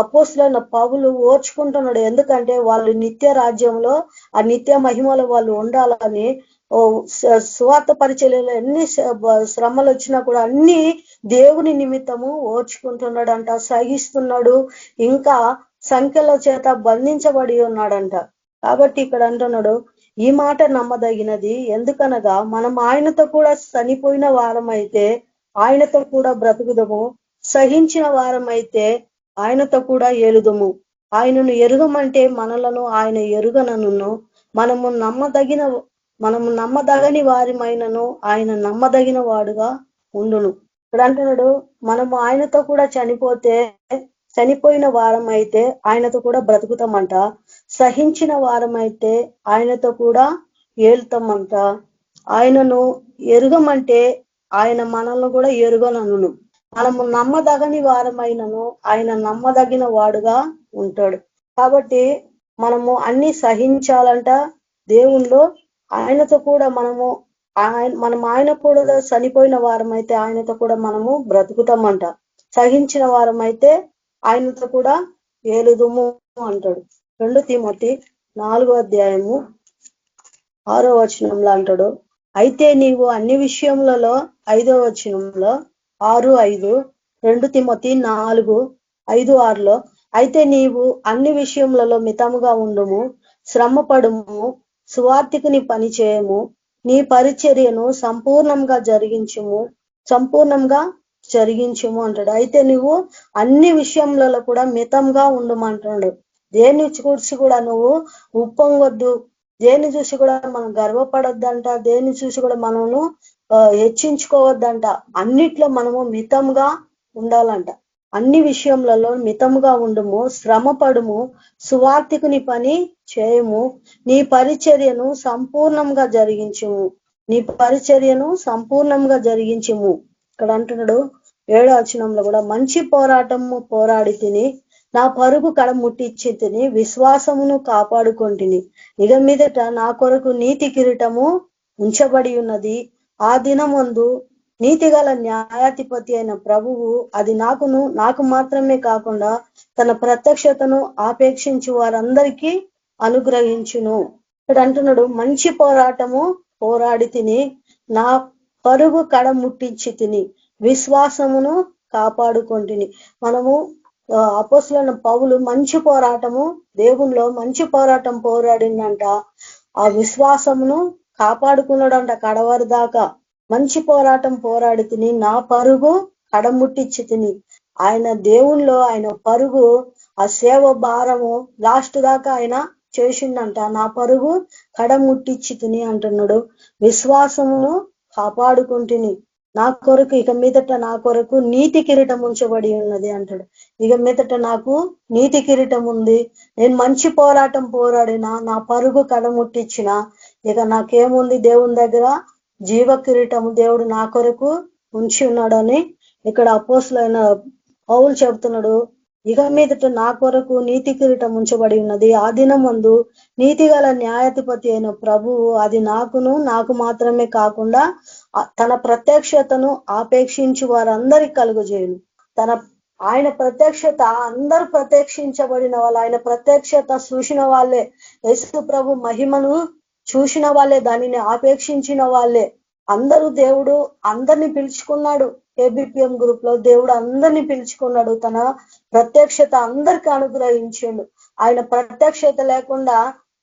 అపోస్తులైన పౌలు ఓర్చుకుంటున్నాడు. ఎందుకంటే వాళ్ళు నిత్య రాజ్యంలో ఆ నిత్య మహిమలో వాళ్ళు ఉండాలని సువార్త పరిచర్యలో ఎన్ని శ్రమలు వచ్చినా కూడా అన్ని దేవుని నిమిత్తము ఓర్చుకుంటున్నాడంట, సహిస్తున్నాడు, ఇంకా సంఖ్యల చేత బంధించబడి ఉన్నాడంట. కాబట్టి ఇక్కడ అంటున్నాడు, ఈ మాట నమ్మదగినది. ఎందుకనగా మనం ఆయనతో కూడా చనిపోయిన వారమైతే ఆయనతో కూడా బ్రతుకుదము, సహించిన వారమైతే ఆయనతో కూడా ఏలుదము. ఆయనను ఎరుగమంటే మనలను ఆయన ఎరుగనను, మనము నమ్మదగని వారిమైనను ఆయన నమ్మదగిన వాడుగా ఉండును. ఇక్కడ అంటున్నాడు, మనము ఆయనతో కూడా చనిపోయిన వారమైతే ఆయనతో కూడా బ్రతుకుతామంట, సహించిన వారమైతే ఆయనతో కూడా ఏలుతామంట. ఆయనను ఎరుగమంటే ఆయన మనల్ని కూడా ఎరుగనను, మనము నమ్మదగని వారమైనను ఆయన నమ్మదగిన వాడుగా ఉంటాడు. కాబట్టి మనము అన్ని సహించాలంట దేవుణ్ణిలో. ఆయనతో కూడా మనం ఆయన కూడా చనిపోయిన వారమైతే ఆయనతో కూడా మనము బ్రతుకుతామంట, సహించిన వారమైతే ఆయనతో కూడా ఏలుదుము అంటాడు. 2 తిమోతి 4:6 అంటాడు, అయితే నీవు అన్ని విషయములలో 5వ వచనంలో 6:5, 2 తిమోతి 4:5-6 అయితే నీవు అన్ని విషయములలో మితముగా ఉండుము, శ్రమపడుము, సువార్తికుని పని చేయము, నీ పరిచర్యను సంపూర్ణంగా జరిగించుము అంటాడు. అయితే నువ్వు అన్ని విషయములలో కూడా మితంగా ఉండమంటున్నాడు. దేన్ని చూసి కూడా నువ్వు ఉప్పొంగొద్దు, దేన్ని చూసి కూడా మనం గర్వపడొద్దంట, దేన్ని చూసి కూడా మనము హెచ్చించుకోవద్దంట. అన్నిట్లో మనము మితంగా ఉండాలంట. అన్ని విషయములలో మితముగా ఉండుము, శ్రమపడుము, సువార్తికుని పని చేయము, నీ పరిచర్యను సంపూర్ణంగా జరిగించుము. ఇక్కడ అంటున్నాడు 7వ వచనంలో కూడా, మంచి పోరాటము పోరాడి తిని, నా పరుగు కడ ముట్టించి తిని, విశ్వాసమును కాపాడుకొంటిని. ఇక మీదట నా కొరకు నీతి కిరీటము ఉంచబడి ఉన్నది. ఆ దినమందు నీతిగల న్యాయాధిపతి అయిన ప్రభువు అది నాకు మాత్రమే కాకుండా తన ప్రత్యక్షతను ఆపేక్షించి వారందరికీ అనుగ్రహించును. ఇక్కడ అంటున్నాడు, మంచి పోరాటము పోరాడి తిని, నా పరుగు కడ ముట్టించి తిని, విశ్వాసమును కాపాడుకొంటిని. మనము అపోస్తలుడైన పౌలు మంచి పోరాటము దేవునిలో మంచి పోరాటం పోరాడిందంట, ఆ విశ్వాసమును కాపాడుకున్నాడంట కడవరి దాకా. మంచి పోరాటం పోరాడి తిని, నా పరుగు కడముట్టించి తిని. ఆయన దేవునిలో ఆయన పరుగు, ఆ సేవ భారము లాస్ట్ దాకా ఆయన చేసిండంట. నా పరుగు కడముట్టించి తిని అంటున్నాడు. విశ్వాసమును కాపాడుకుంటుని, నా కొరకు ఇక మీదట నా కొరకు నీతి కిరీటం ఉంచబడి ఉన్నది అంటాడు. ఇక మీదట నాకు నీతి కిరీటం ఉంది, నేను మంచి పోరాటం పోరాడినా, నా పరుగు కడముట్టించిన, ఇక నాకేముంది దేవుని దగ్గర జీవ కిరీటము దేవుడు నా కొరకు ఉంచి ఉన్నాడని ఇక్కడ అపోస్తలుడైన పౌలు చెబుతున్నాడు. ఇక మీదట నా కొరకు నీతి కిరీటం ఉంచబడి ఉన్నది. ఆ దినమందు నీతిగల న్యాయాధిపతి అయిన ప్రభువు అది నాకు మాత్రమే కాకుండా తన ప్రత్యక్షతను ఆపేక్షించి వారందరికి కలుగజేయును. ఆయన ప్రత్యక్షత అందరూ ప్రత్యక్షించబడిన వాళ్ళు, ఆయన ప్రత్యక్షత చూసిన వాళ్ళే, యేసు ప్రభు మహిమను చూసిన వాళ్ళే, దానిని ఆపేక్షించిన వాళ్ళే. అందరూ దేవుడు అందరినీ పిలుచుకున్నాడు. ఏబిపిఎం గ్రూప్ లో దేవుడు అందరినీ పిలుచుకున్నాడు, తన ప్రత్యక్షత అందరికి అనుగ్రహించిండు. ఆయన ప్రత్యక్షత లేకుండా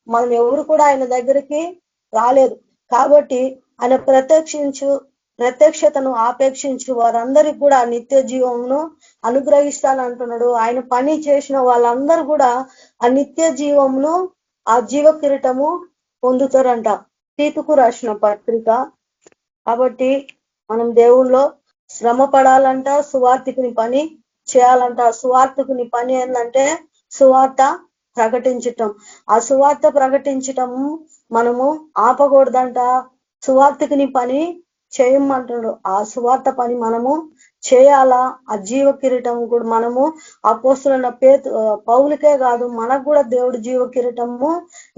మనం ఎవరు కూడా ఆయన దగ్గరికి రాలేదు. కాబట్టి ఆయన ప్రత్యక్షతను ఆపేక్షించు వారందరికీ కూడా నిత్య జీవమును అనుగ్రహిస్తానంటున్నాడు. ఆయన పని చేసిన వాళ్ళందరూ కూడా ఆ నిత్య జీవమును, ఆ జీవ కిరీటము పొందుతారంట. తీతుకు రాసిన పత్రిక. కాబట్టి మనం దేవుల్లో శ్రమ పడాలంట, సువార్తికుని పని చేయాలంట. సువార్తకు నీ పని ఏంటంటే సువార్త ప్రకటించటం. ఆ సువార్త ప్రకటించటము మనము ఆపకూడదంట. సువార్తకి నీ పని చేయమంటాడు. ఆ సువార్త పని మనము చేయాలా. ఆ జీవ కిరీటం కూడా మనము అపోస్తులైన పౌలుకే కాదు, మనకు కూడా దేవుడు జీవ కిరీటము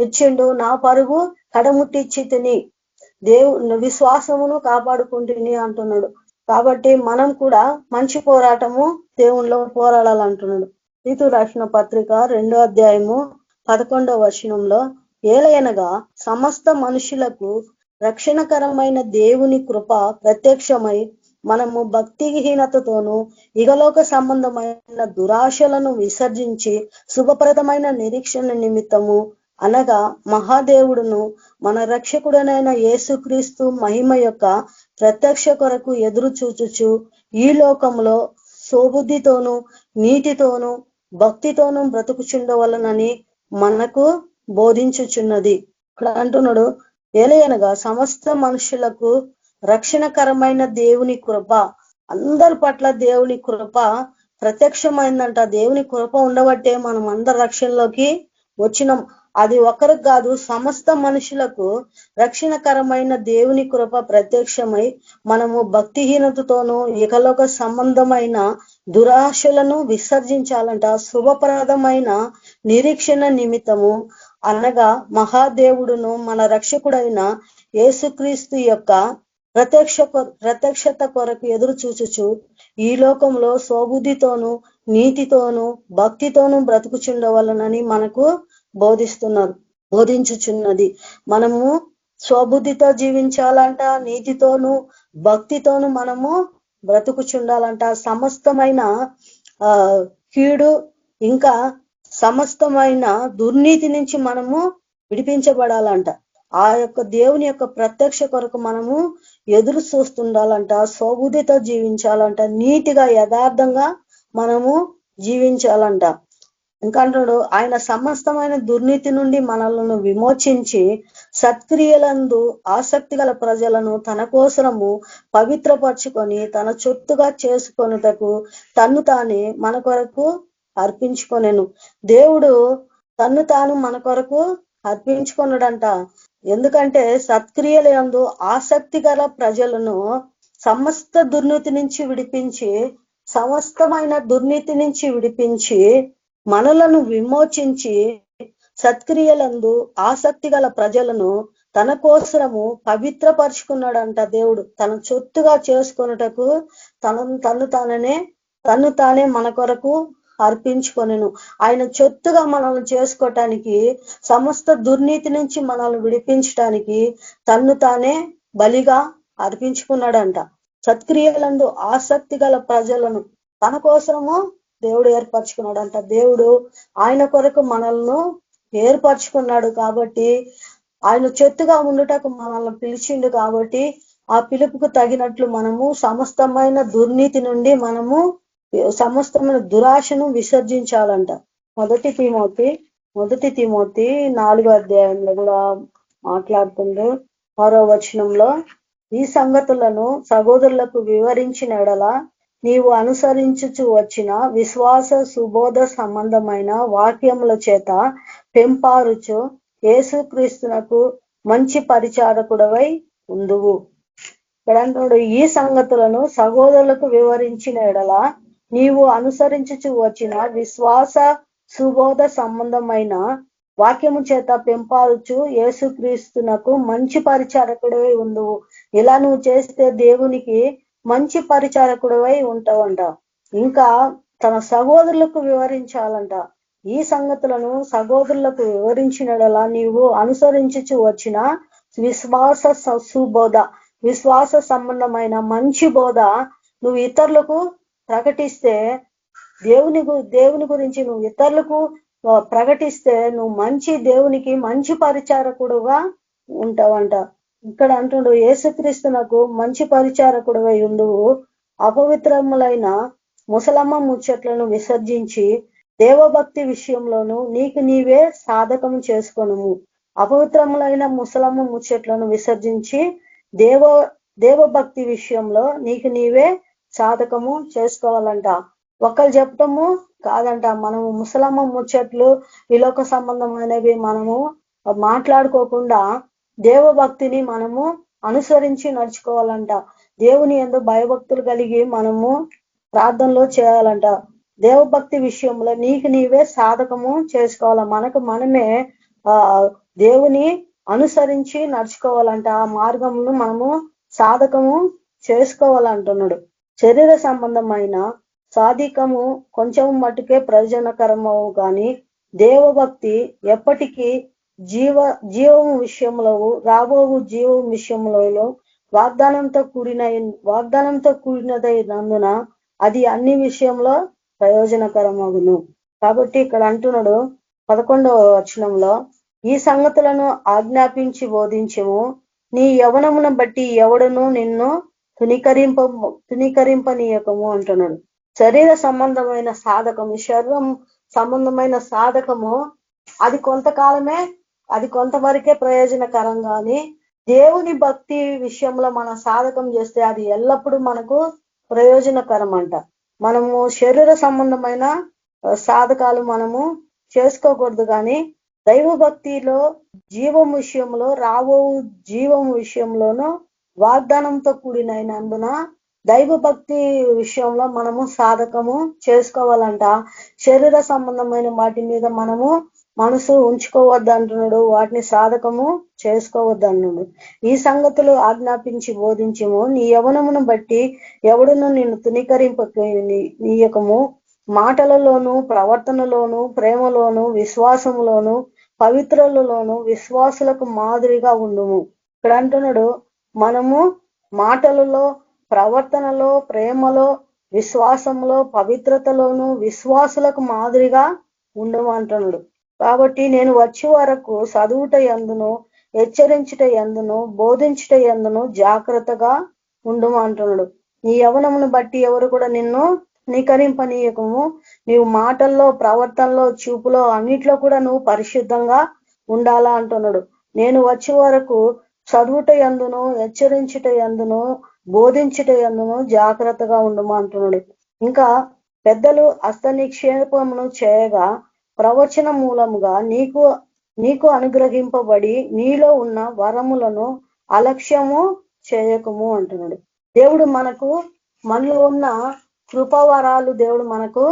ఇచ్చిండు. నా పరుగు కడముట్టిచ్చి తిని విశ్వాసమును కాపాడుకుంటుని అంటున్నాడు. కాబట్టి మనం కూడా మంచి పోరాటము దేవుణ్ణిలో పోరాడాలంటున్నాడు. తీతు రాసిన పత్రిక 2వ అధ్యాయము 11వ వచనంలో, ఏలయనగా సమస్త మనుషులకు రక్షణకరమైన దేవుని కృప ప్రత్యక్షమై మనము భక్తిహీనతతోనూ ఇగలోక సంబంధమైన దురాశలను విసర్జించి శుభప్రదమైన నిరీక్షణ నిమిత్తము అనగా మహాదేవుడును మన రక్షకుడనైన యేసుక్రీస్తు మహిమ యొక్క ప్రత్యక్ష కొరకు ఎదురు చూచుచు ఈ లోకంలో సోబుద్ధితోనూ నీతితోనూ భక్తితోనూ బ్రతుకుచుండవలనని మనకు బోధించుచున్నది. ఇక్కడ అంటున్నాడు, ఏలయనగా సమస్త మనుషులకు రక్షణకరమైన దేవుని కృప, అందరి పట్ల దేవుని కృప ప్రత్యక్షమైందంట. దేవుని కృప ఉండబట్టే మనం అందరి రక్షణలోకి వచ్చినాం. అది ఒకరికి కాదు, సమస్త మనుషులకు రక్షణకరమైన దేవుని కృప ప్రత్యక్షమై మనము భక్తిహీనతతోనూ ఇకలోక సంబంధమైన దురాశలను విసర్జించాలంట. శుభప్రదమైన నిరీక్షణ నిమిత్తము అనగా మహాదేవుడును మన రక్షకుడైన యేసుక్రీస్తు యొక్క ప్రత్యక్షత కొరకు ఎదురు చూచుచు ఈ లోకంలో సోబుద్ధితోనూ నీతితోనూ భక్తితోనూ బ్రతుకుచుండవలనని మనకు బోధించుచున్నది. మనము స్వబుద్ధితో జీవించాలంట, నీతితోనూ భక్తితోనూ మనము బ్రతుకుచుండాలంట. సమస్తమైన కీడు ఇంకా సమస్తమైన దుర్నీతి నుంచి మనము విడిపించబడాలంట. ఆ యొక్క దేవుని యొక్క ప్రత్యక్ష కొరకు మనము ఎదురు చూస్తుండాలంట. స్వబుద్ధితో జీవించాలంట, నీతిగా యథార్థంగా మనము జీవించాలంట. ఇంకా అంటాడు, ఆయన సమస్తమైన దుర్నీతి నుండి మనలను విమోచించి సత్క్రియలందు ఆసక్తి గల ప్రజలను తన కోసము పవిత్రపరచుకొని తన చొత్తుగా చేసుకొనుటకు తన్ను తానే మన కొరకు అర్పించుకొనెను. దేవుడు తన్ను తాను మన కొరకు అర్పించుకొనుడంట. ఎందుకంటే సత్క్రియలందు ఆసక్తి గల ప్రజలను సమస్త దుర్నీతి నుంచి విడిపించి మనలను విమోచించి సత్క్రియలందు ఆసక్తి గల ప్రజలను తన కోసము పవిత్రపరుచుకున్నాడంట. దేవుడు తన చొత్తుగా చేసుకొనుటకు తన్ను తానే మన కొరకు అర్పించుకొనెను. ఆయన చొత్తుగా మనల్ని చేసుకోవటానికి, సమస్త దుర్నీతి నుంచి మనల్ని విడిపించటానికి తన్ను తానే బలిగా అర్పించుకున్నాడంట. సత్క్రియలందు ఆసక్తి గల ప్రజలను తన కోసము దేవుడు ఏర్పరచుకున్నాడంట. దేవుడు ఆయన కొరకు మనల్ని ఏర్పరచుకున్నాడు కాబట్టి, ఆయన చెత్తుగా ఉండుటకు మనల్ని పిలిచిండు కాబట్టి, ఆ పిలుపుకు తగినట్లు మనము సమస్తమైన దుర్నీతి నుండి మనము సమస్తమైన దురాశను విసర్జించాలంట. మొదటి తిమోతి 4వ అధ్యాయంలో కూడా మాట్లాడుతుండే 6వ వచనంలో, ఈ సంగతులను సహోదరులకు వివరించిన ఎడల నీవు అనుసరించుచు వచ్చిన విశ్వాస సుబోధ సంబంధమైన వాక్యముల చేత పెంపారుచు యేసుక్రీస్తునకు మంచి పరిచారకుడవై ఉందువు. ఇక్కడ ఈ సంగతులను సహోదరులకు వివరించిన ఎడల నీవు అనుసరించుచు వచ్చిన విశ్వాస సుబోధ సంబంధమైన వాక్యము చేత పెంపారుచు యేసుక్రీస్తునకు మంచి పరిచారకుడవై ఉందువు. ఇలా నువ్వు చేస్తే దేవునికి మంచి పరిచారకుడవై ఉంటావంట. ఇంకా తన సహోదరులకు వివరించాలంట. ఈ సంగతులను సహోదరులకు వివరించినలా నీవు అనుసరించుచు వచ్చిన విశ్వాస సుబోధ, విశ్వాస సంబంధమైన మంచి బోధ నువ్వు ఇతరులకు ప్రకటిస్తే, దేవుని గురించి నువ్వు ఇతరులకు ప్రకటిస్తే నువ్వు దేవునికి మంచి పరిచారకుడుగా ఉంటావంట. ఇక్కడ అంటుండు, యేసుక్రీస్తునకు మంచి పరిచారకుడువై ఉండువు. అపవిత్రములైన ముసలమ్మ ముచ్చట్లను విసర్జించి దేవభక్తి విషయంలోనూ నీకు నీవే సాధకము చేసుకొనుము. అపవిత్రములైన ముసలమ్మ ముచ్చట్లను విసర్జించి దేవభక్తి విషయంలో నీకు నీవే సాధకము చేసుకోవాలంట. ఒకళ్ళు చెప్పటము కాదంట. మనము ముసలమ్మ ముచ్చట్లు ఈ లోక సంబంధమైనవి మనము మాట్లాడుకోకుండా దేవభక్తిని మనము అనుసరించి నడుచుకోవాలంట. దేవుని యందు భయభక్తులు కలిగి మనము ప్రార్థనలో చేయాలంట. దేవభక్తి విషయంలో నీకు నీవే సాధకము చేసుకోవాల. మనకు మనమే దేవుని అనుసరించి నడుచుకోవాలంట. ఆ మార్గమును మనము సాధకము చేసుకోవాలంటున్నాడు. శరీర సంబంధమైన సాధికము కొంచెం మటుకే ప్రయోజనకరమవు కానీ దేవభక్తి ఎప్పటికీ జీవము విషయంలో రాబో జీవం విషయంలో వాగ్దానంతో కూడినదైనందున అది అన్ని విషయంలో ప్రయోజనకరమగును. కాబట్టి ఇక్కడ అంటున్నాడు 11వ వచనంలో, ఈ సంగతులను ఆజ్ఞాపించి బోధించము, నీ యవనమును బట్టి ఎవడును నిన్ను తునికరింపనీయకము అంటున్నాడు. శరీర సంబంధమైన సాధకము, శరీరం సంబంధమైన సాధకము అది కొంతకాలమే, అది కొంతవరకే ప్రయోజనకరం. కానీ దేవుని భక్తి విషయంలో మనం సాధకం చేస్తే అది ఎల్లప్పుడూ మనకు ప్రయోజనకరం అంట. మనము శరీర సంబంధమైన సాధకాలు మనము చేసుకోకూడదు. కానీ దైవ భక్తిలో జీవం విషయంలో రాబో జీవం విషయంలోనూ వాగ్దానంతో కూడినందున దైవ భక్తి విషయంలో మనము సాధకము చేసుకోవాలంట. శరీర సంబంధమైన వాటి మీద మనము మనసు ఉంచుకోవద్దంటున్నాడు, వాటిని సాధకము చేసుకోవద్దన్నాడు. ఈ సంగతులు ఆజ్ఞాపించి బోధించము, నీ యవనమును బట్టి ఎవడును నిన్ను నీయకము, మాటలలోను ప్రవర్తనలోను ప్రేమలోను విశ్వాసములోను పవిత్రులలోను విశ్వాసులకు మాదిరిగా ఉండుము. ఇక్కడ అంటున్నాడు, మనము మాటలలో ప్రవర్తనలో ప్రేమలో విశ్వాసంలో పవిత్రతలోను విశ్వాసులకు మాదిరిగా ఉండము అంటున్నాడు. కాబట్టి నేను వచ్చే వరకు చదువుట యందును హెచ్చరించుట యందును బోధించుట యందును జాగ్రత్తగా ఉండుము అంటున్నాడు. నీ యవనమును బట్టి ఎవరు కూడా నిన్ను నీకరింపనీయకము, నీవు మాటల్లో ప్రవర్తనలో చూపులో అన్నిట్లో కూడా నువ్వు పరిశుద్ధంగా ఉండాలా అంటున్నాడు. నేను వచ్చే వరకు చదువుట యందును హెచ్చరించుట యందును బోధించుట యందును జాగ్రత్తగా ఉండము అంటున్నాడు. ఇంకా పెద్దలు హస్త నిక్షేపమును చేయగా ప్రవచన మూలముగా నీకు అనుగ్రహింపబడి నీలో ఉన్న వరములను అలక్ష్యము చేయకము అంటున్నాడు. దేవుడు మనలో ఉన్న కృపావరాలు దేవుడు మనకు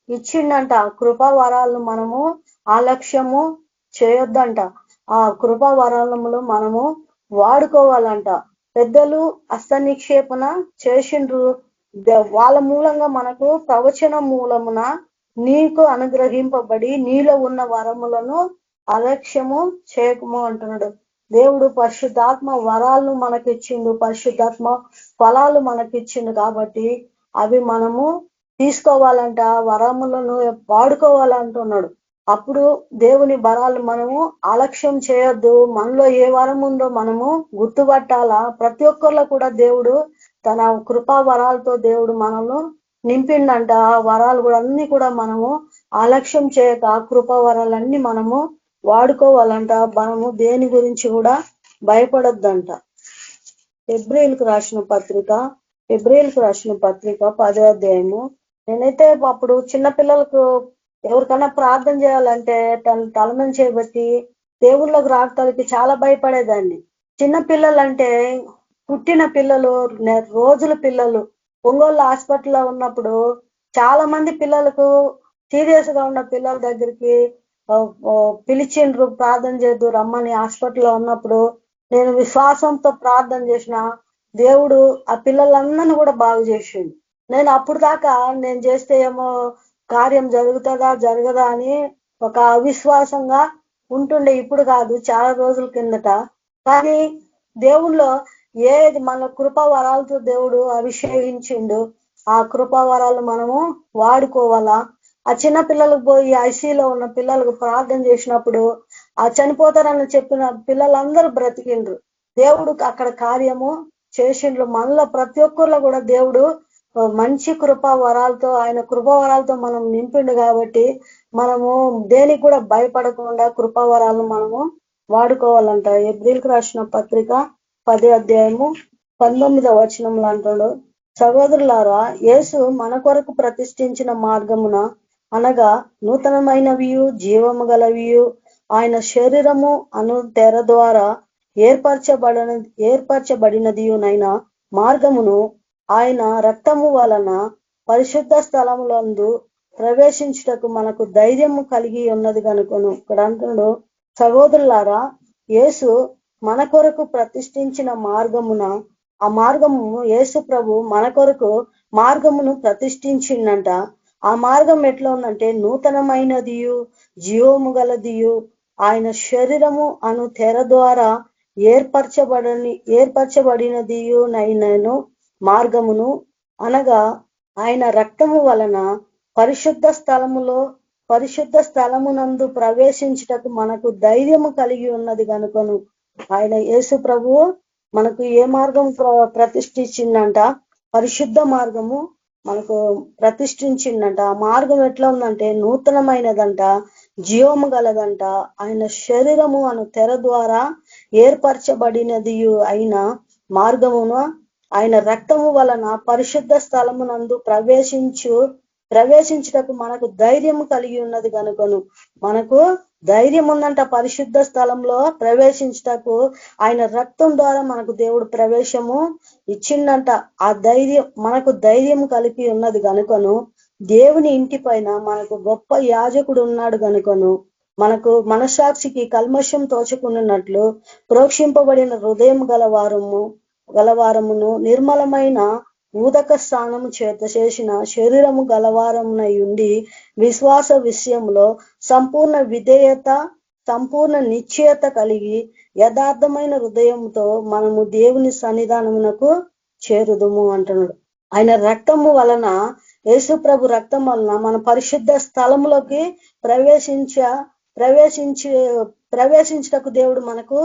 ఇచ్చిండంట. ఆ కృపావరాలను మనము అలక్ష్యము చేయొద్దంట. ఆ కృపావరాలములు మనము వాడుకోవాలంట. పెద్దలు హస్త నిక్షేపణ చేసిండ్రు, వాళ్ళ మూలంగా మనకు ప్రవచన మూలమున నీకు అనుగ్రహింపబడి నీలో ఉన్న వరములను అలక్ష్యము చేయకము అంటున్నాడు. దేవుడు పరిశుద్ధాత్మ వరాలను మనకిచ్చిండు, పరిశుద్ధాత్మ ఫలాలు మనకిచ్చిండు. కాబట్టి అవి మనము తీసుకోవాలంట, వరములను వాడుకోవాలంటున్నాడు. అప్పుడు దేవుని వరాలు మనము అలక్ష్యం చేయొద్దు. మనలో ఏ వరం ఉందో మనము గుర్తుపట్టాలా. ప్రతి ఒక్కరిలో కూడా దేవుడు తన కృపా వరాలతో దేవుడు మనల్ని నింపిండంట. ఆ వరాలు కూడా అన్ని కూడా మనము అలక్ష్యం చేయక కృపా వరాలన్నీ మనము వాడుకోవాలంట. మనము దేని గురించి కూడా భయపడొద్దంట. ఫిబ్రవరికి రాసిన పత్రిక 10వ అధ్యాయము. నేనైతే అప్పుడు చిన్నపిల్లలకు ఎవరికైనా ప్రార్థన చేయాలంటే తల మీద చేయబట్టి దేవుళ్ళకు రావటానికి చాలా భయపడేదాన్ని. చిన్న పిల్లలంటే పుట్టిన పిల్లలు, రోజుల పిల్లలు ఒంగోలు హాస్పిటల్లో ఉన్నప్పుడు చాలా మంది పిల్లలకు సీరియస్ గా ఉన్న పిల్లల దగ్గరికి పిలిచిండ్రు, ప్రార్థన చేద్దు రమ్మని. హాస్పిటల్లో ఉన్నప్పుడు నేను విశ్వాసంతో ప్రార్థన చేసిన దేవుడు ఆ పిల్లలందరినీ కూడా బాగు చేసిండు. నేను అప్పుడు దాకా నేను చేస్తే ఏమో కార్యం జరుగుతుందా జరగదా అని ఒక అవిశ్వాసంగా ఉంటుండే. ఇప్పుడు కాదు, చాలా రోజుల కిందట. కానీ దేవుళ్ళో ఏది మన కృపా వరాలతో దేవుడు అభిషేకించిండు. ఆ కృపా వరాలు మనము వాడుకోవాలా. ఆ చిన్న పిల్లలకు పోయి ఐసీలో ఉన్న పిల్లలకు ప్రార్థన చేసినప్పుడు ఆ చనిపోతారని చెప్పిన పిల్లలందరూ బ్రతికిండ్రు. దేవుడు అక్కడ కార్యము చేసిండ్రు. మనలో ప్రతి ఒక్కరిలో కూడా దేవుడు మంచి కృపా వరాలతో, ఆయన కృపా వరాలతో మనం నింపిండు. కాబట్టి మనము దేనికి కూడా భయపడకుండా కృపా వరాలను మనము వాడుకోవాలంట. ఎబ్రిల్కి రాసిన పత్రిక 10వ అధ్యాయము 19వ వచనంలో అంటాడు, సహోదరులారా, యేసు మన కొరకు ప్రతిష్ఠించిన మార్గమున అనగా నూతనమైనవియు జీవము గలవియు ఆయన శరీరము అను తెర ద్వారా ఏర్పరచబడినదియునైన మార్గమును ఆయన రక్తము వలన పరిశుద్ధ స్థలములందు ప్రవేశించుటకు మనకు ధైర్యము కలిగి ఉన్నది కనుకొను. ఇక్కడ అంటున్నాడు, సహోదరులారా, యేసు మన కొరకు ప్రతిష్ఠించిన మార్గమున, ఆ మార్గము యేసు ప్రభు మన కొరకు మార్గమును ప్రతిష్ఠించిందంట. ఆ మార్గం ఎట్లా ఉందంటే నూతనమైనదియు జీవము గలదియు ఆయన శరీరము అను తెర ద్వారా ఏర్పరచబడినదియు నైనను మార్గమును అనగా ఆయన రక్తము వలన పరిశుద్ధ స్థలమునందు ప్రవేశించుటకు మనకు ధైర్యము కలిగి ఉన్నది కనుకను. ఆయన యేసు ప్రభువు మనకు ఏ మార్గం ప్రతిష్ఠించిందంట? పరిశుద్ధ మార్గము మనకు ప్రతిష్ఠించిందంట. ఆ మార్గం ఎట్లా ఉందంటే నూతనమైనదంట, జీవము గలదంట. ఆయన శరీరము అను తెర ద్వారా ఏర్పరచబడినది అయిన మార్గమును ఆయన రక్తము వలన పరిశుద్ధ స్థలమునందు ప్రవేశించుటకు మనకు ధైర్యము కలిగి ఉన్నది కనుకను. మనకు ధైర్యం ఉందంట పరిశుద్ధ స్థలంలో ప్రవేశించుటకు. ఆయన రక్తం ద్వారా మనకు దేవుడు ప్రవేశము ఇచ్చిందంట. ఆ ధైర్యం మనకు ధైర్యం కలిగి ఉన్నది కనుకను. దేవుని ఇంటి పైన మనకు గొప్ప యాజకుడు ఉన్నాడు కనుకను మనకు మనసాక్షికి కల్మషం తోచుకున్నట్లు ప్రోక్షింపబడిన హృదయం గలవారమును నిర్మలమైన ఊదక స్నానము చేత చేసిన శరీరము గలవారమునై ఉండి విశ్వాస విషయంలో సంపూర్ణ విధేయత సంపూర్ణ నిశ్చయత కలిగి యథార్థమైన హృదయంతో మనము దేవుని సన్నిధానమునకు చేరుదుము అంటున్నాడు. ఆయన రక్తము వలన, యేసు ప్రభు రక్తం వలన మన పరిశుద్ధ స్థలములోకి ప్రవేశించటకు దేవుడు మనకు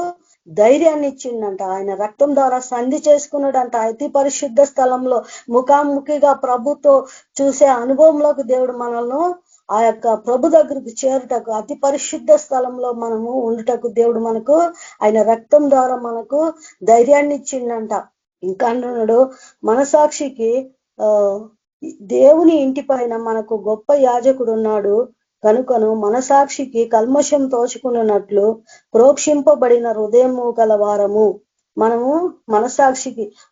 ధైర్యాన్ని ఇచ్చిండంట. ఆయన రక్తం ద్వారా సంధి చేసుకున్నాడంట. అతి పరిశుద్ధ స్థలంలో ముఖాముఖిగా ప్రభుతో చూసే అనుభవంలోకి దేవుడు మనల్ని ఆ యొక్క ప్రభు దగ్గరికి చేరుటకు, అతి పరిశుద్ధ స్థలంలో మనము ఉండుటకు దేవుడు మనకు ఆయన రక్తం ద్వారా మనకు ధైర్యాన్ని ఇచ్చిండంట. ఇంకా అంటున్నాడు, మనసాక్షికి దేవుని ఇంటి పైన మనకు గొప్ప యాజకుడు ఉన్నాడు కనుకను మనసాక్షికి కల్మషం తోచుకున్నట్లు ప్రోక్షింపబడిన హృదయము గలవారము. మనము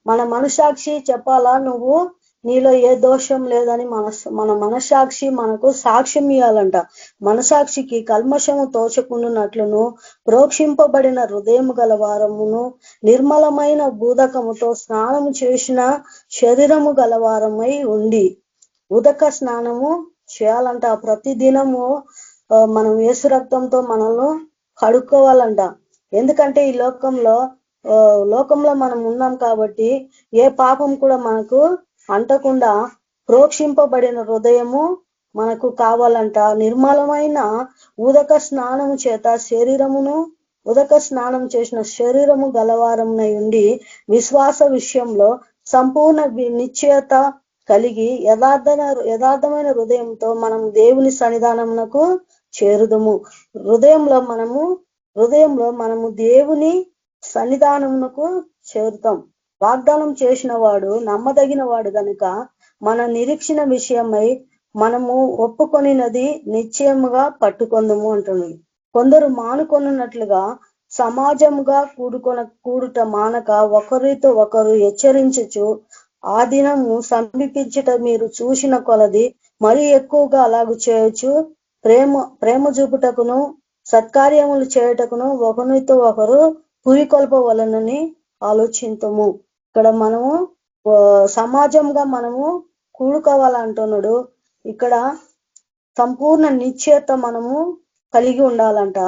మన మనసాక్షి చెప్పాలా, నువ్వు నీలో ఏ దోషం లేదని మన మనసాక్షి మనకు సాక్ష్యం ఇవ్వాలంట. మనసాక్షికి కల్మషము తోచుకున్నట్లును ప్రోక్షింపబడిన హృదయము గలవారమును నిర్మలమైన బూదకముతో స్నానము చేసిన శరీరము గలవారమై ఉండి. ఉదక స్నానము చేయాలంట. ప్రతి దినము మనం యేసు రక్తంతో మనల్ని కడుక్కోవాలంట. ఎందుకంటే ఈ లోకంలో మనం ఉన్నాం కాబట్టి ఏ పాపం కూడా మనకు అంటకుండా ప్రోక్షింపబడిన హృదయము మనకు కావాలంట. నిర్మలమైన ఉదక స్నానము చేత ఉదక స్నానం చేసిన శరీరము గలవారమునై ఉండి విశ్వాస విషయంలో సంపూర్ణ నిశ్చయత కలిగి యథార్థమైన హృదయంతో మనం దేవుని సన్నిధానమునకు చేరుదము. హృదయంలో మనము దేవుని సన్నిధానమునకు చేరుతాం. వాగ్దానం చేసిన వాడు నమ్మదగిన వాడు గనుక మన నిరీక్షణ విషయమై మనము ఒప్పుకొనినది నిశ్చయముగా పట్టుకొందుము అంటున్నది. కొందరు మానుకొనున్నట్లుగా సమాజముగా కూడుట మానక ఒకరితో ఒకరు హెచ్చరించుచు ఆ దినము సమీపించుట మీరు చూసిన కొలది మరీ ఎక్కువగా అలాగూ చేయొచ్చు. ప్రేమ చూపుటకును సత్కార్యములు చేయుటకును ఒకరితో ఒకరు పురికొల్పవలనని ఆలోచించము. ఇక్కడ మనము సమాజంగా మనము కూడుకోవాలంటున్నాడు. ఇక్కడ సంపూర్ణ నిశ్చయత మనము కలిగి ఉండాలంట.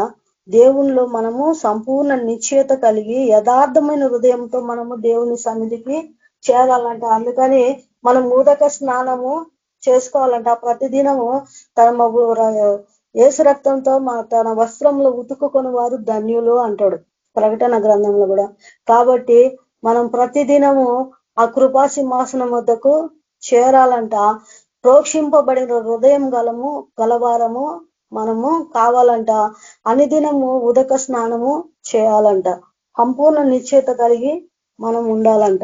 దేవునిలో మనము సంపూర్ణ నిశ్చయత కలిగి యథార్థమైన హృదయంతో మనము దేవుని సన్నిధికి చేరాలంట. అందుకని మనం ఉదక స్నానము చేసుకోవాలంట. ప్రతిదినము తన యేసు రక్తంతో తన వస్త్రంలో ఉతుకుకొని వారు ధన్యులు అంటాడు ప్రకటన గ్రంథంలో కూడా. కాబట్టి మనం ప్రతిదినము ఆ కృపా సింహాసనం వద్దకు చేరాలంట. ప్రోక్షింపబడిన హృదయం గలవారము మనము కావాలంట. అనుదినము ఉదక స్నానము చేయాలంట. సంపూర్ణ నిశ్చయత కలిగి మనం ఉండాలంట.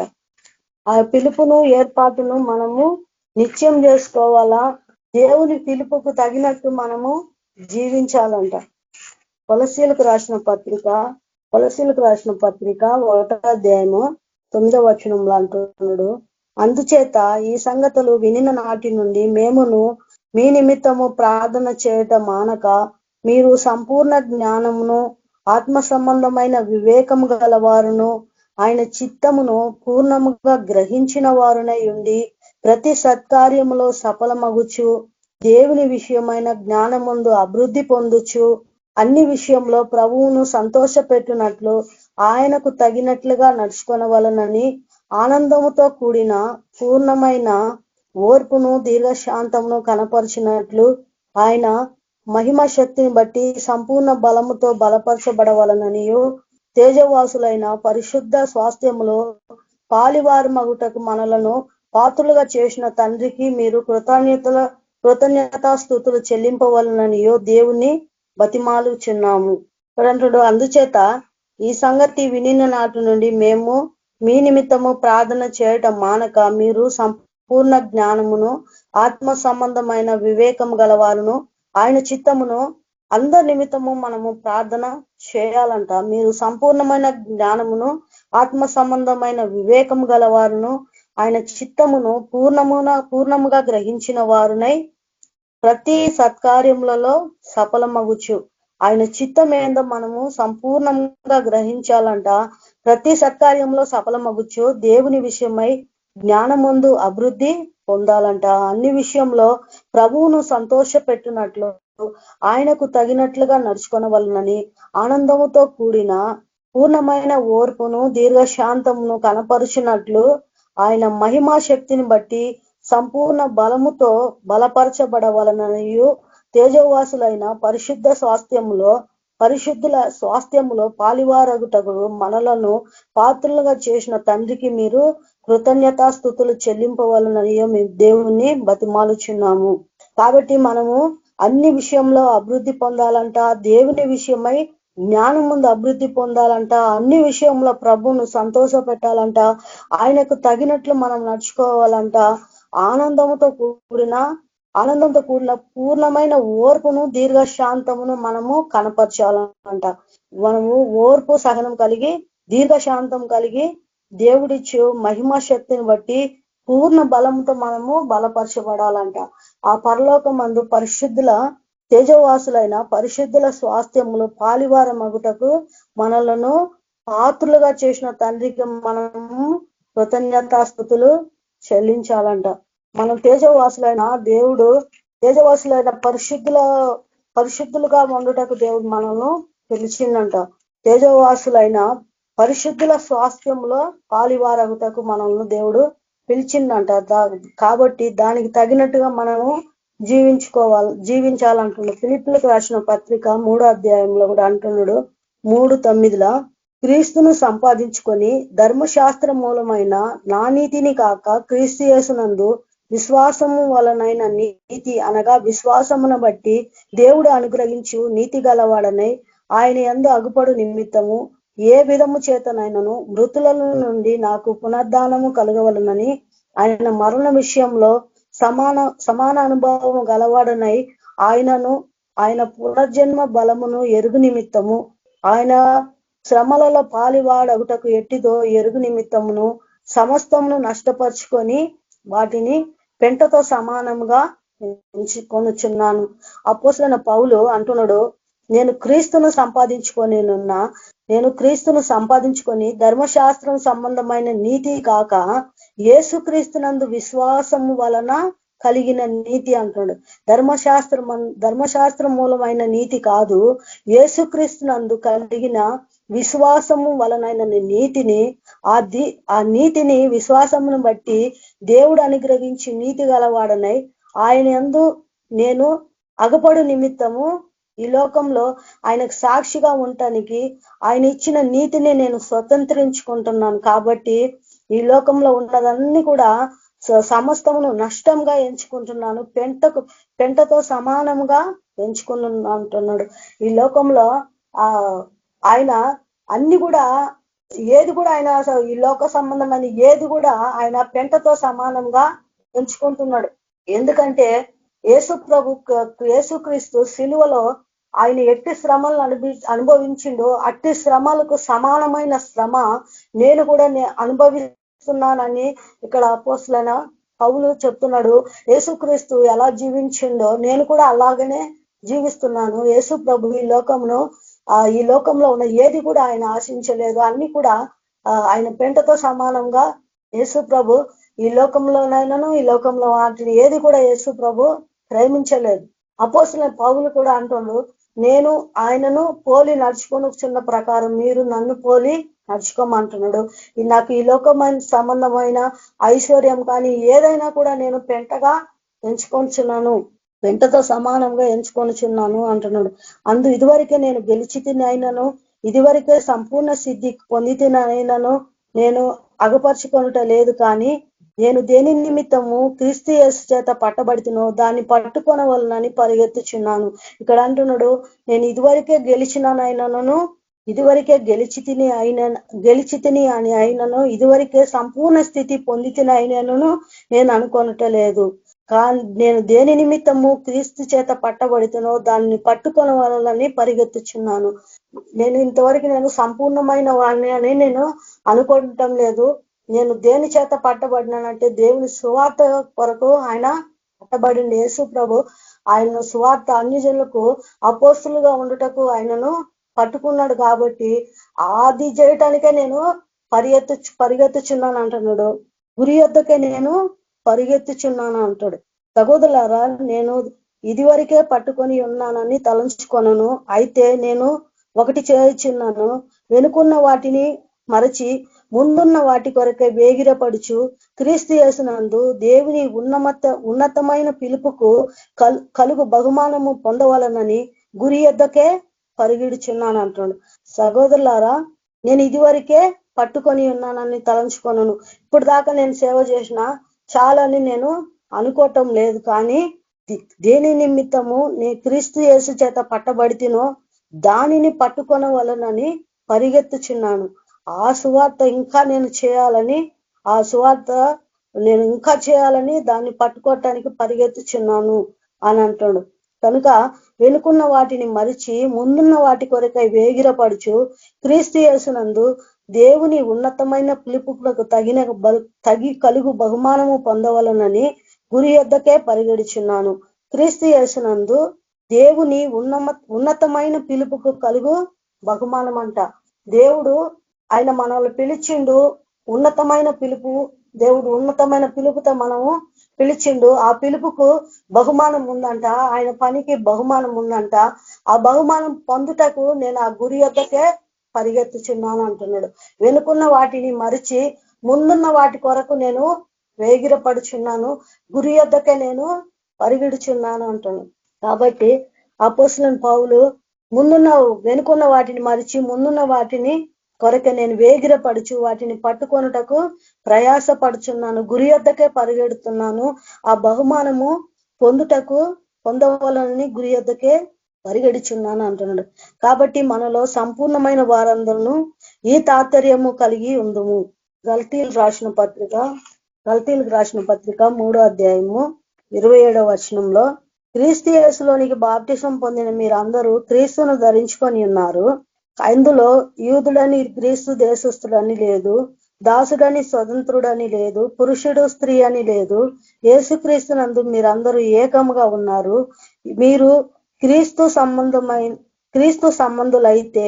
ఆ పిలుపును ఏర్పాటును మనము నిత్యం చేసుకోవాలా. దేవుని పిలుపుకు తగినట్టు మనము జీవించాలంట. కొలసీలకు రాసిన పత్రిక 1వ అధ్యాయము 9వ వచనంలో అంటున్నాడు, అందుచేత ఈ సంగతులు వినిన నాటి నుండి మేమును మీ నిమిత్తము ప్రార్థన చేయటం మానక మీరు సంపూర్ణ జ్ఞానమును ఆత్మ సంబంధమైన వివేకము గలవారును ఆయన చిత్తమును పూర్ణముగా గ్రహించిన వారునై ఉండి ప్రతి సత్కార్యములో సఫలమగుచు దేవుని విషయమైన జ్ఞానమందు అభివృద్ధి పొందుచు అన్ని విషయంలో ప్రభువును సంతోష పెట్టినట్లు ఆయనకు తగినట్లుగా నడుచుకొనవలనని ఆనందముతో కూడిన పూర్ణమైన ఓర్పును దీర్ఘశాంతమును కనపరిచినట్లు ఆయన మహిమ శక్తిని బట్టి సంపూర్ణ బలముతో బలపరచబడవలననియు తేజవాసులైన పరిశుద్ధ స్వాస్థ్యములో పాలివారు మగుటకు మనలను పాత్రులుగా చేసిన తండ్రికి మీరు కృతజ్ఞతాస్తుతులు చెల్లింపవలననియో దేవుని బతిమాలుచున్నాము. అంటుడు, అందుచేత ఈ సంగతి వినిన నాటి నుండి మేము మీ నిమిత్తము ప్రార్థన చేయటం మానక మీరు సంపూర్ణ జ్ఞానమును ఆత్మ సంబంధమైన వివేకము గలవారును ఆయన చిత్తమును అందరి నిమిత్తము మనము ప్రార్థన చేయాలంట. మీరు సంపూర్ణమైన జ్ఞానమును ఆత్మ సంబంధమైన వివేకము గలవారును ఆయన చిత్తమును పూర్ణముగా గ్రహించిన వారునై ప్రతి సత్కార్యములలో సఫలమగుచు. ఆయన చిత్తం ఏందో మనము సంపూర్ణంగా గ్రహించాలంట. ప్రతి సత్కార్యంలో సఫలమగుచు దేవుని విషయమై జ్ఞానమందు అభివృద్ధి పొందాలంట. అన్ని విషయంలో ప్రభువును సంతోష పెట్టినట్లు ఆయనకు తగినట్లుగా నడుచుకొనవలనని ఆనందముతో కూడిన పూర్ణమైన ఓర్పును దీర్ఘశాంతమును కనపరుచినట్లు ఆయన మహిమా శక్తిని బట్టి సంపూర్ణ బలముతో బలపరచబడవలననియు తేజవాసులైన పరిశుద్ధుల స్వాస్థ్యములో పాలివారగుటకు మనలను పాత్రులుగా చేసిన తండ్రికి మీరు కృతజ్ఞతాస్తుతులు చెల్లింపవలననియో మేము దేవుణ్ణి బతిమాలుచున్నాము. కాబట్టి మనము అన్ని విషయంలో అభివృద్ధి పొందాలంట. దేవుని విషయమై జ్ఞానం ముందు అభివృద్ధి పొందాలంట. అన్ని విషయంలో ప్రభువును సంతోష పెట్టాలంట. ఆయనకు తగినట్లు మనం నడుచుకోవాలంట. ఆనందంతో కూడిన పూర్ణమైన ఓర్పును దీర్ఘశాంతమును మనము కనపరచాలంట. మనము ఓర్పు సహనం కలిగి దీర్ఘశాంతం కలిగి దేవుడిచ్చు మహిమా శక్తిని బట్టి పూర్ణ బలంతో మనము బలపరచబడాలంట. ఆ పరలోకమందు పరిశుద్ధుల తేజవాసులైన పరిశుద్ధుల స్వాస్థ్యములు పాలివార మగుటకు మనలను పాత్రులుగా చేసిన తండ్రికి మనము కృతజ్ఞతాస్తుతులు చెల్లించాలంట. మనం తేజవాసులైన పరిశుద్ధులుగా ఉండుటకు దేవుడు మనల్ని పిలిచిందంట. తేజవాసులైన పరిశుద్ధుల స్వాస్థ్యంలో పాలివారగుటకు మనల్ని దేవుడు పిలిచిందంట. కాబట్టి దానికి తగినట్టుగా మనము జీవించాలంటున్నాడు. ఫిలిప్పీయులకు రాసిన పత్రిక 3వ అధ్యాయంలో కూడా అంటున్నాడు 3:9 క్రీస్తును సంపాదించుకొని ధర్మశాస్త్ర మూలమైన నా నీతిని కాక క్రీస్తు యేసునందు విశ్వాసము వలనైన నీతి అనగా విశ్వాసమును బట్టి దేవుడు అనుగ్రహించు నీతి గలవాడనై ఆయన యందు అగుపడు నిమిత్తము ఏ విధము చేతనైనను మృతుల నుండి నాకు పునర్ధానము కలగవలనని ఆయన మరణ విషయంలో సమాన అనుభవము గలవాడనై ఆయన పునర్జన్మ బలమును ఎరుగు నిమిత్తము ఆయన శ్రమలలో పాలివాడగుటకు ఎట్టిదో ఎరుగు నిమిత్తమును సమస్తమును నష్టపరుచుకొని వాటిని పెంటతో సమానంగా ఎంచుకొనుచున్నాను. అపోస్తలుడైన పౌలు అంటున్నాడు, నేను క్రీస్తును సంపాదించుకొని ధర్మశాస్త్రం సంబంధమైన నీతి కాక యేసుక్రీస్తునందు విశ్వాసము వలన కలిగిన నీతి అంటున్నాడు. ధర్మశాస్త్రం మూలమైన నీతి కాదు, యేసుక్రీస్తునందు కలిగిన విశ్వాసము వలనైన నీతిని ఆ నీతిని విశ్వాసమును బట్టి దేవుడు అనుగ్రహించి నీతి గలవాడనై ఆయన యందు నేను అగపడు నిమిత్తము ఈ లోకంలో ఆయనకు సాక్షిగా ఉండటానికి ఆయన ఇచ్చిన నీతిని నేను స్వతంత్రించుకుంటున్నాను. కాబట్టి ఈ లోకంలో ఉన్నదన్నీ కూడా సమస్తమును నష్టంగా ఎంచుకుంటున్నాను, పెంటతో సమానంగా ఎంచుకున్నాను అంటున్నాడు. ఈ లోకంలో ఆయన అన్ని కూడా ఏది కూడా ఆయన అసలు ఈ లోక సంబంధమైన ఏది కూడా ఆయన పెంటతో సమానంగా ఎంచుకుంటున్నాడు. ఎందుకంటే యేసుక్రీస్తు సిలువలో ఆయన ఎట్టి శ్రమలను అనుభవించిండో అట్టి శ్రమలకు సమానమైన శ్రమ నేను కూడా అనుభవిస్తున్నానని ఇక్కడ అపోస్తలుడైన పౌలు చెప్తున్నాడు. యేసుక్రీస్తు ఎలా జీవించిండో నేను కూడా అలాగనే జీవిస్తున్నాను. యేసు ప్రభు ఈ లోకంలో ఉన్న ఏది కూడా ఆయన ఆశించలేదు. అన్ని కూడా ఆయన పెంటతో సమానంగా యేసు ప్రభు ఈ లోకంలోనైనాను ఈ లోకంలో వాటిని ఏది కూడా యేసు ప్రభు ప్రేమించలేదు. అపోస్తలుడైన పౌలు కూడా అంటుండు, నేను ఆయనను పోలి నడుచుకున్న ప్రకారం మీరు నన్ను పోలి నడుచుకోమంటున్నాడు. నాకు ఈ లోకమైన సంబంధమైన ఐశ్వర్యం కానీ ఏదైనా కూడా నేను పెంటగా ఎంచుకొనిచున్నాను, పెంటతో సమానంగా ఎంచుకొనిచున్నాను అంటున్నాడు. ఇదివరకే నేను గెలిచితిని అయినను, ఇదివరకే సంపూర్ణ సిద్ధి పొందితిని అయినను నేను అగపరుచుకొనుట లేదు. కానీ నేను దేని నిమిత్తము క్రీస్తు యేసు చేత పట్టబడితునో దాన్ని పట్టుకొనవలనని పరిగెత్తుచున్నాను. ఇక్కడ అంటున్నాడు, నేను ఇదివరకే గెలిచిననైనను, ఇదివరకే గెలిచితిని అని అయినను, ఇదివరకే సంపూర్ణ స్థితి పొందితిని అయినను నేను అనుకొనటలేదు. కానీ నేను దేని నిమిత్తము క్రీస్తు చేత పట్టబడితేనో దాన్ని పట్టుకొనవలనని పరిగెత్తుచున్నాను. నేను ఇంతవరకు నేను సంపూర్ణమైన వాడిని అని నేను అనుకోవటం లేదు. నేను దేని చేత పట్టబడినానంటే దేవుని సువార్త కొరకు ఆయన పట్టబడింది. యేసు ప్రభు ఆయన సువార్త అన్ని జనులకు అపోస్తులుగా ఉండుటకు ఆయనను పట్టుకున్నాడు. కాబట్టి అది చేయటానికే నేను పరిగెత్తుచున్నాను అంటున్నాడు. గురి యొద్దకే నేను పరిగెత్తుచున్నాను అంటాడు. సహోదరులారా, నేను ఇదివరకే పట్టుకొని ఉన్నానని తలంచుకొనను. అయితే నేను ఒకటి చేయుచున్నాను, వెనుకున్న వాటిని మరచి ముందున్న వాటి కొరకే వేగిరపడుచు క్రీస్తు యేసునందు దేవుని ఉన్నతమైన పిలుపుకు కలుగు బహుమానము పొందవలనని గురి యొద్దకే పరిగెడుచున్నాను అంటాడు. సహోదరులారా, నేను ఇదివరకే పట్టుకొని ఉన్నానని తలంచుకొనను. ఇప్పుడు దాకా నేను సేవ చేసిన చాలని నేను అనుకోవటం లేదు. కానీ దేని నిమిత్తము నేను క్రీస్తు యేసు చేత పట్టబడితినో దానిని పట్టుకొనవలనని పరిగెత్తుచున్నాను. ఆ సువార్త ఇంకా నేను చేయాలని, ఆ సువార్త నేను ఇంకా చేయాలని దాన్ని పట్టుకోవటానికి పరిగెత్తుచున్నాను అని అంటాడు. కనుక వెనుకున్న వాటిని మరిచి ముందున్న వాటి కొరకై వేగిరపడుచు క్రీస్తు యేసునందు దేవుని ఉన్నతమైన పిలుపులకు తగి కలుగు బహుమానము పొందవలనని గురి యొద్దకే పరిగెడుచున్నాను. క్రీస్తు యేసునందు దేవుని ఉన్నతమైన పిలుపుకు కలుగు బహుమానం అంట. దేవుడు ఆయన మనల్ని పిలిచిండు, ఉన్నతమైన పిలుపు. దేవుడు ఉన్నతమైన పిలుపుతో మనము పిలిచిండు. ఆ పిలుపుకు బహుమానం ఉందంట, ఆయన పనికి బహుమానం ఉందంట. ఆ బహుమానం పొందుటకు నేను ఆ గురి యొద్దకే పరిగెత్తుచున్నాను అంటున్నాడు. వెనుకున్న వాటిని మరిచి ముందున్న వాటి కొరకు నేను వేగిరపడుచున్నాను, గురి యొద్దకే నేను పరిగెడుచున్నాను అంటున్నాడు. కాబట్టి అపోస్తలుడైన పౌలు వెనుకున్న వాటిని మరిచి ముందున్న వాటిని కొరకే నేను వేగిరపడుచు వాటిని పట్టుకొనుటకు ప్రయాసపడుచున్నాను, గురి యొద్దకే పరిగెడుతున్నాను, ఆ బహుమానము పొందవలనని గురి యొద్దకే పరిగెడుచున్నాను అంటున్నాడు. కాబట్టి మనలో సంపూర్ణమైన వారందరూ ఈ తాత్పర్యము కలిగి ఉందుము. గల్తీలకు రాసిన పత్రిక 3వ అధ్యాయము 27వ వచనంలో, క్రీస్తు యేసులోనికి బాప్తిసం పొందిన మీరందరూ క్రీస్తును ధరించుకొని ఉన్నారు. అందులో యూదుడని క్రీస్తు దేశస్థుడని లేదు, దాసుడని స్వతంత్రుడని లేదు, పురుషుడు స్త్రీ అని లేదు, యేసుక్రీస్తునందు మీరందరూ ఏకముగా ఉన్నారు. మీరు క్రీస్తు సంబంధులైతే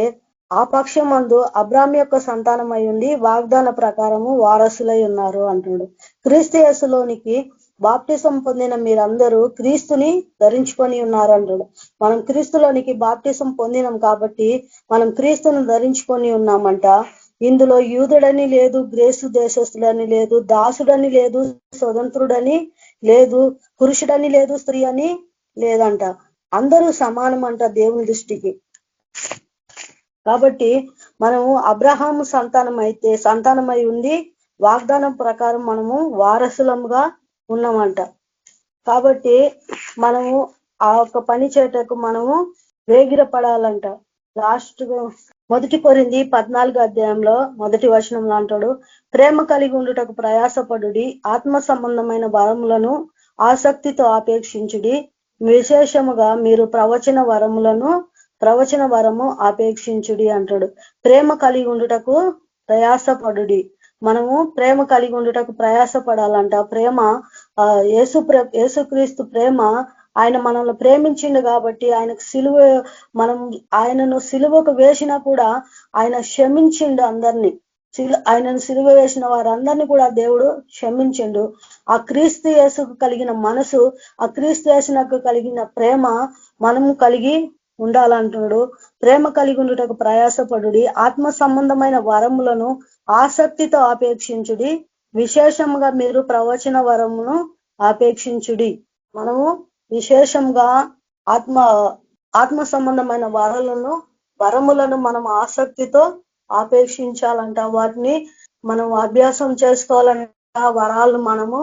ఆ పక్షమందు అబ్రాహాము యొక్క సంతానమై ఉండి వాగ్దాన ప్రకారము వారసులై ఉన్నారు అంటున్నాడు. క్రీస్తు యేసులోనికి బాప్టిసం పొందిన మీరందరూ క్రీస్తుని ధరించుకొని ఉన్నారు అంటాడు. మనం క్రీస్తులోనికి బాప్టిసం పొందినాం కాబట్టి మనం క్రీస్తును ధరించుకొని ఉన్నామంట. ఇందులో యూదుడని లేదు, గ్రీసు దేశస్తుడని లేదు, దాసుడని లేదు, స్వతంత్రుడని లేదు, పురుషుడని లేదు, స్త్రీ అని లేదంట. అందరూ సమానం అంట దేవుని దృష్టికి. కాబట్టి మనము అబ్రహాము సంతానమై ఉండి వాగ్దానం ప్రకారం మనము వారసులముగా ఉన్నామంట. కాబట్టి మనము ఆ ఒక్క పని చేయటకు మనము వేగిరపడాలంట. లాస్ట్ 1 కొరింథీ 14 అధ్యాయంలో 1 వచనంలో అంటాడు, ప్రేమ కలిగి ఉండుటకు ప్రయాసపడుడి, ఆత్మ సంబంధమైన వరములను ఆసక్తితో ఆపేక్షించుడి, విశేషముగా మీరు ప్రవచన వరము ఆపేక్షించుడి అంటాడు. ప్రేమ కలిగి ఉండుటకు ప్రయాసపడుడి. మనము ప్రేమ కలిగి ఉండుటకు ప్రయాసపడాలంట. ప్రేమ యేసుక్రీస్తు ప్రేమ, ఆయన మనల్ని ప్రేమించిండు కాబట్టి ఆయనను సిలువకు వేసినా కూడా ఆయన క్షమించిండు అందరినీ. ఆయనను సిలువ వేసిన వారందరినీ కూడా దేవుడు క్షమించిండు. ఆ క్రీస్తు యేసుకు కలిగిన మనసు, ఆ క్రీస్తు యేసునకు కలిగిన ప్రేమ మనము కలిగి ఉండాలంటున్నాడు. ప్రేమ కలిగి ఉండుటకు ప్రయాసపడుడి, ఆత్మ సంబంధమైన వరములను ఆసక్తితో ఆపేక్షించుడి, విశేషంగా మీరు ప్రవచన వరమును ఆపేక్షించుడి. మనము విశేషంగా ఆత్మ సంబంధమైన వరములను మనం ఆసక్తితో ఆపేక్షించాలంట. వాటిని మనం అభ్యాసం చేసుకోవాలంట. వరాలను మనము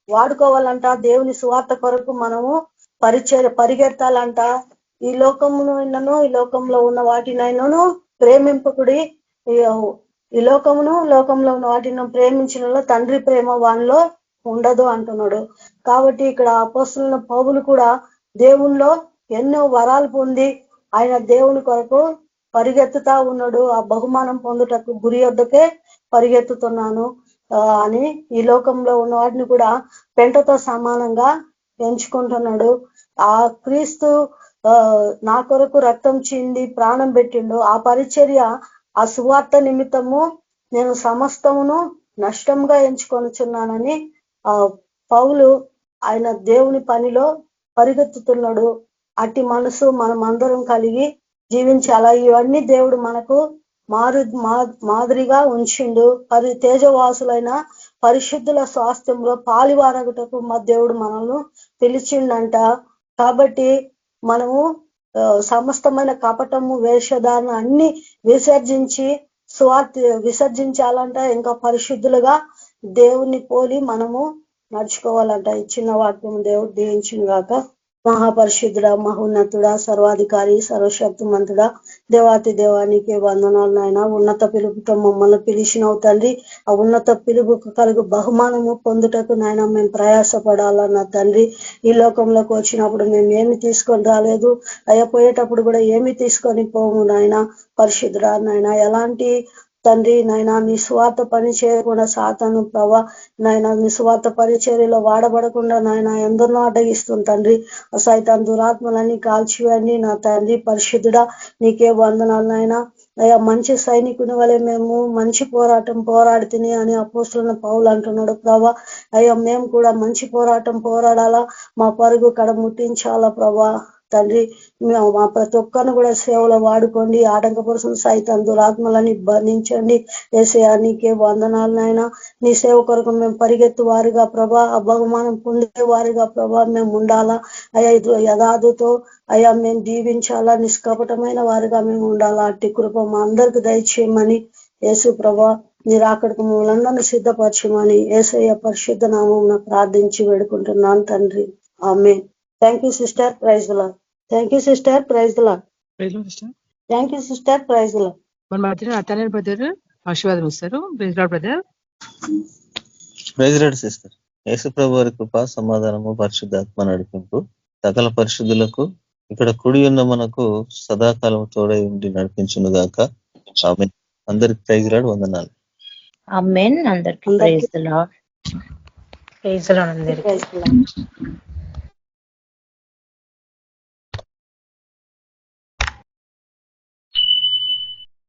వాడుకోవాలంట. దేవుని సువార్త కొరకు మనము పరిగెత్తాలంట. ఈ లోకంలో ఉన్న వాటినైనాను ప్రేమింపకుడి, ఈ లోకంలో ఉన్న వాటిని ప్రేమించిన తండ్రి ప్రేమ వానిలో ఉండదు అంటున్నాడు. కాబట్టి ఇక్కడ అపోస్తలుడైన పౌలు కూడా దేవునిలో ఎన్నో వరాలు పొంది ఆయన దేవుని కొరకు పరిగెత్తుతా ఉన్నాడు. ఆ బహుమానం పొందుటకు గురి వద్దకే పరిగెత్తుతున్నాను అని ఈ లోకంలో ఉన్న వాటిని కూడా పెంటతో సమానంగా ఎంచుకుంటున్నాడు. ఆ క్రీస్తు నా కొరకు రక్తం చింది ప్రాణం పెట్టిండు. ఆ పరిచర్య, ఆ సువార్త నిమిత్తము నేను సమస్తమును నష్టంగా ఎంచుకొనుచున్నానని పౌలు ఆయన దేవుని పనిలో పరిగెత్తుతున్నాడు. అట్టి మనసు మనం అందరం కలిగి జీవించాలా. ఇవన్నీ దేవుడు మనకు మాదిరిగా ఉంచిండు. తేజవాసులైన పరిశుద్ధుల స్వాస్థ్యంలో పాలివారగుటకు మా దేవుడు మనల్ని పిలిచిండంట. కాబట్టి మనము సమస్తమైన కపటము, వేషధారణ అన్ని విసర్జించాలంట. ఇంకా పరిశుద్ధులుగా దేవుని పోలి మనము నడుచుకోవాలంట. ఈ చిన్న వాక్యం దేవుడు దీవించిన గాక. మహాపరిశుద్ధుడ, మహోన్నతుడా, సర్వాధికారి, సర్వశక్తిమంతుడా, దేవాతి దేవానికి వందనాలు నాయన. ఉన్నత పిలుపుతో మమ్మల్ని పిలిచినవు తండ్రి. ఆ ఉన్నత పిలుపుకు కలుగు బహుమానము పొందుటకు నాయన మేము ప్రయాసపడాలన్న తండ్రి. ఈ లోకంలోకి వచ్చినప్పుడు మేము ఏమి తీసుకొని రాలేదు, పోయేటప్పుడు కూడా ఏమి తీసుకొని పోము నాయన. పరిశుద్ధుడా నాయన, ఎలాంటి తండ్రి నాయన నీ స్వార్థ పని చేయకుండా సాతాను ప్రభా నాయన నీ స్వార్థ పరిచర్యలో వాడబడకుండా నాయన ఎందరినో అడ్డగిస్తుంది తండ్రి. సైతాన్ దురాత్మలన్నీ కాల్చివేయండి నా తండ్రి. పరిశుద్ధుడా నీకే వందనాలు నాయన. అయ్యా మంచి సైనికుని వలె మేము మంచి పోరాటం పోరాడితిని అని అపోస్తలుడైన పౌలు అంటున్నాడు ప్రభా. అయ్యా మేము కూడా మంచి పోరాటం పోరాడాలా, మా పరుగు కడ ముట్టించాలా ప్రభా తండ్రి. మా ప్రతి ఒక్కరిని కూడా సేవలో వాడుకోండి. ఆటంకపరుచిన సైతాన్ దురాత్మలని బంధించండి. యేసయ్యా నీకే వందనాలు నాయన. నీ సేవ కొరకు మేము పరిగెత్తు వారిగా ప్రభా, ఆ బహుమానం పొందే వారిగా ప్రభా మేము ఉండాలా. అయ్యా యథార్థతో అయ్యా మేము జీవించాలా, నిష్కపటమైన వారిగా మేము ఉండాలా. అట్టి కృప మా అందరికి దయచేయమని యేసు ప్రభా మీరు అక్కడికి మమ్మల్ని సిద్ధపరచమని యేసయ్య పరిశుద్ధ నామమున ప్రార్థించి వేడుకుంటున్నాను తండ్రి. Amen. Thank you sister, praise the lord. Thank you sister, praise the lord. Thank you sister, praise the lord. మన మధ్యన అతనే బ్రదర్ ఆశీర్వాదం ఇస్తారు. Praise lord brother. Praise lord sister. యేసు ప్రభు వారి కృప, సమాధానము, పరిశుద్ధాత్మ నడిపింపు సకల పరిశుద్ధులకు ఇక్కడ కుడి ఉన్న మనకు సదాకాలం తోడై ఉండి నడిపించును గాక. ఆమేన్. అందరికి ప్రైజ్ లార్డ్, వందనాలు. ఆమేన్. అందరికి praise the Lord. Praise the Lord అందరికి.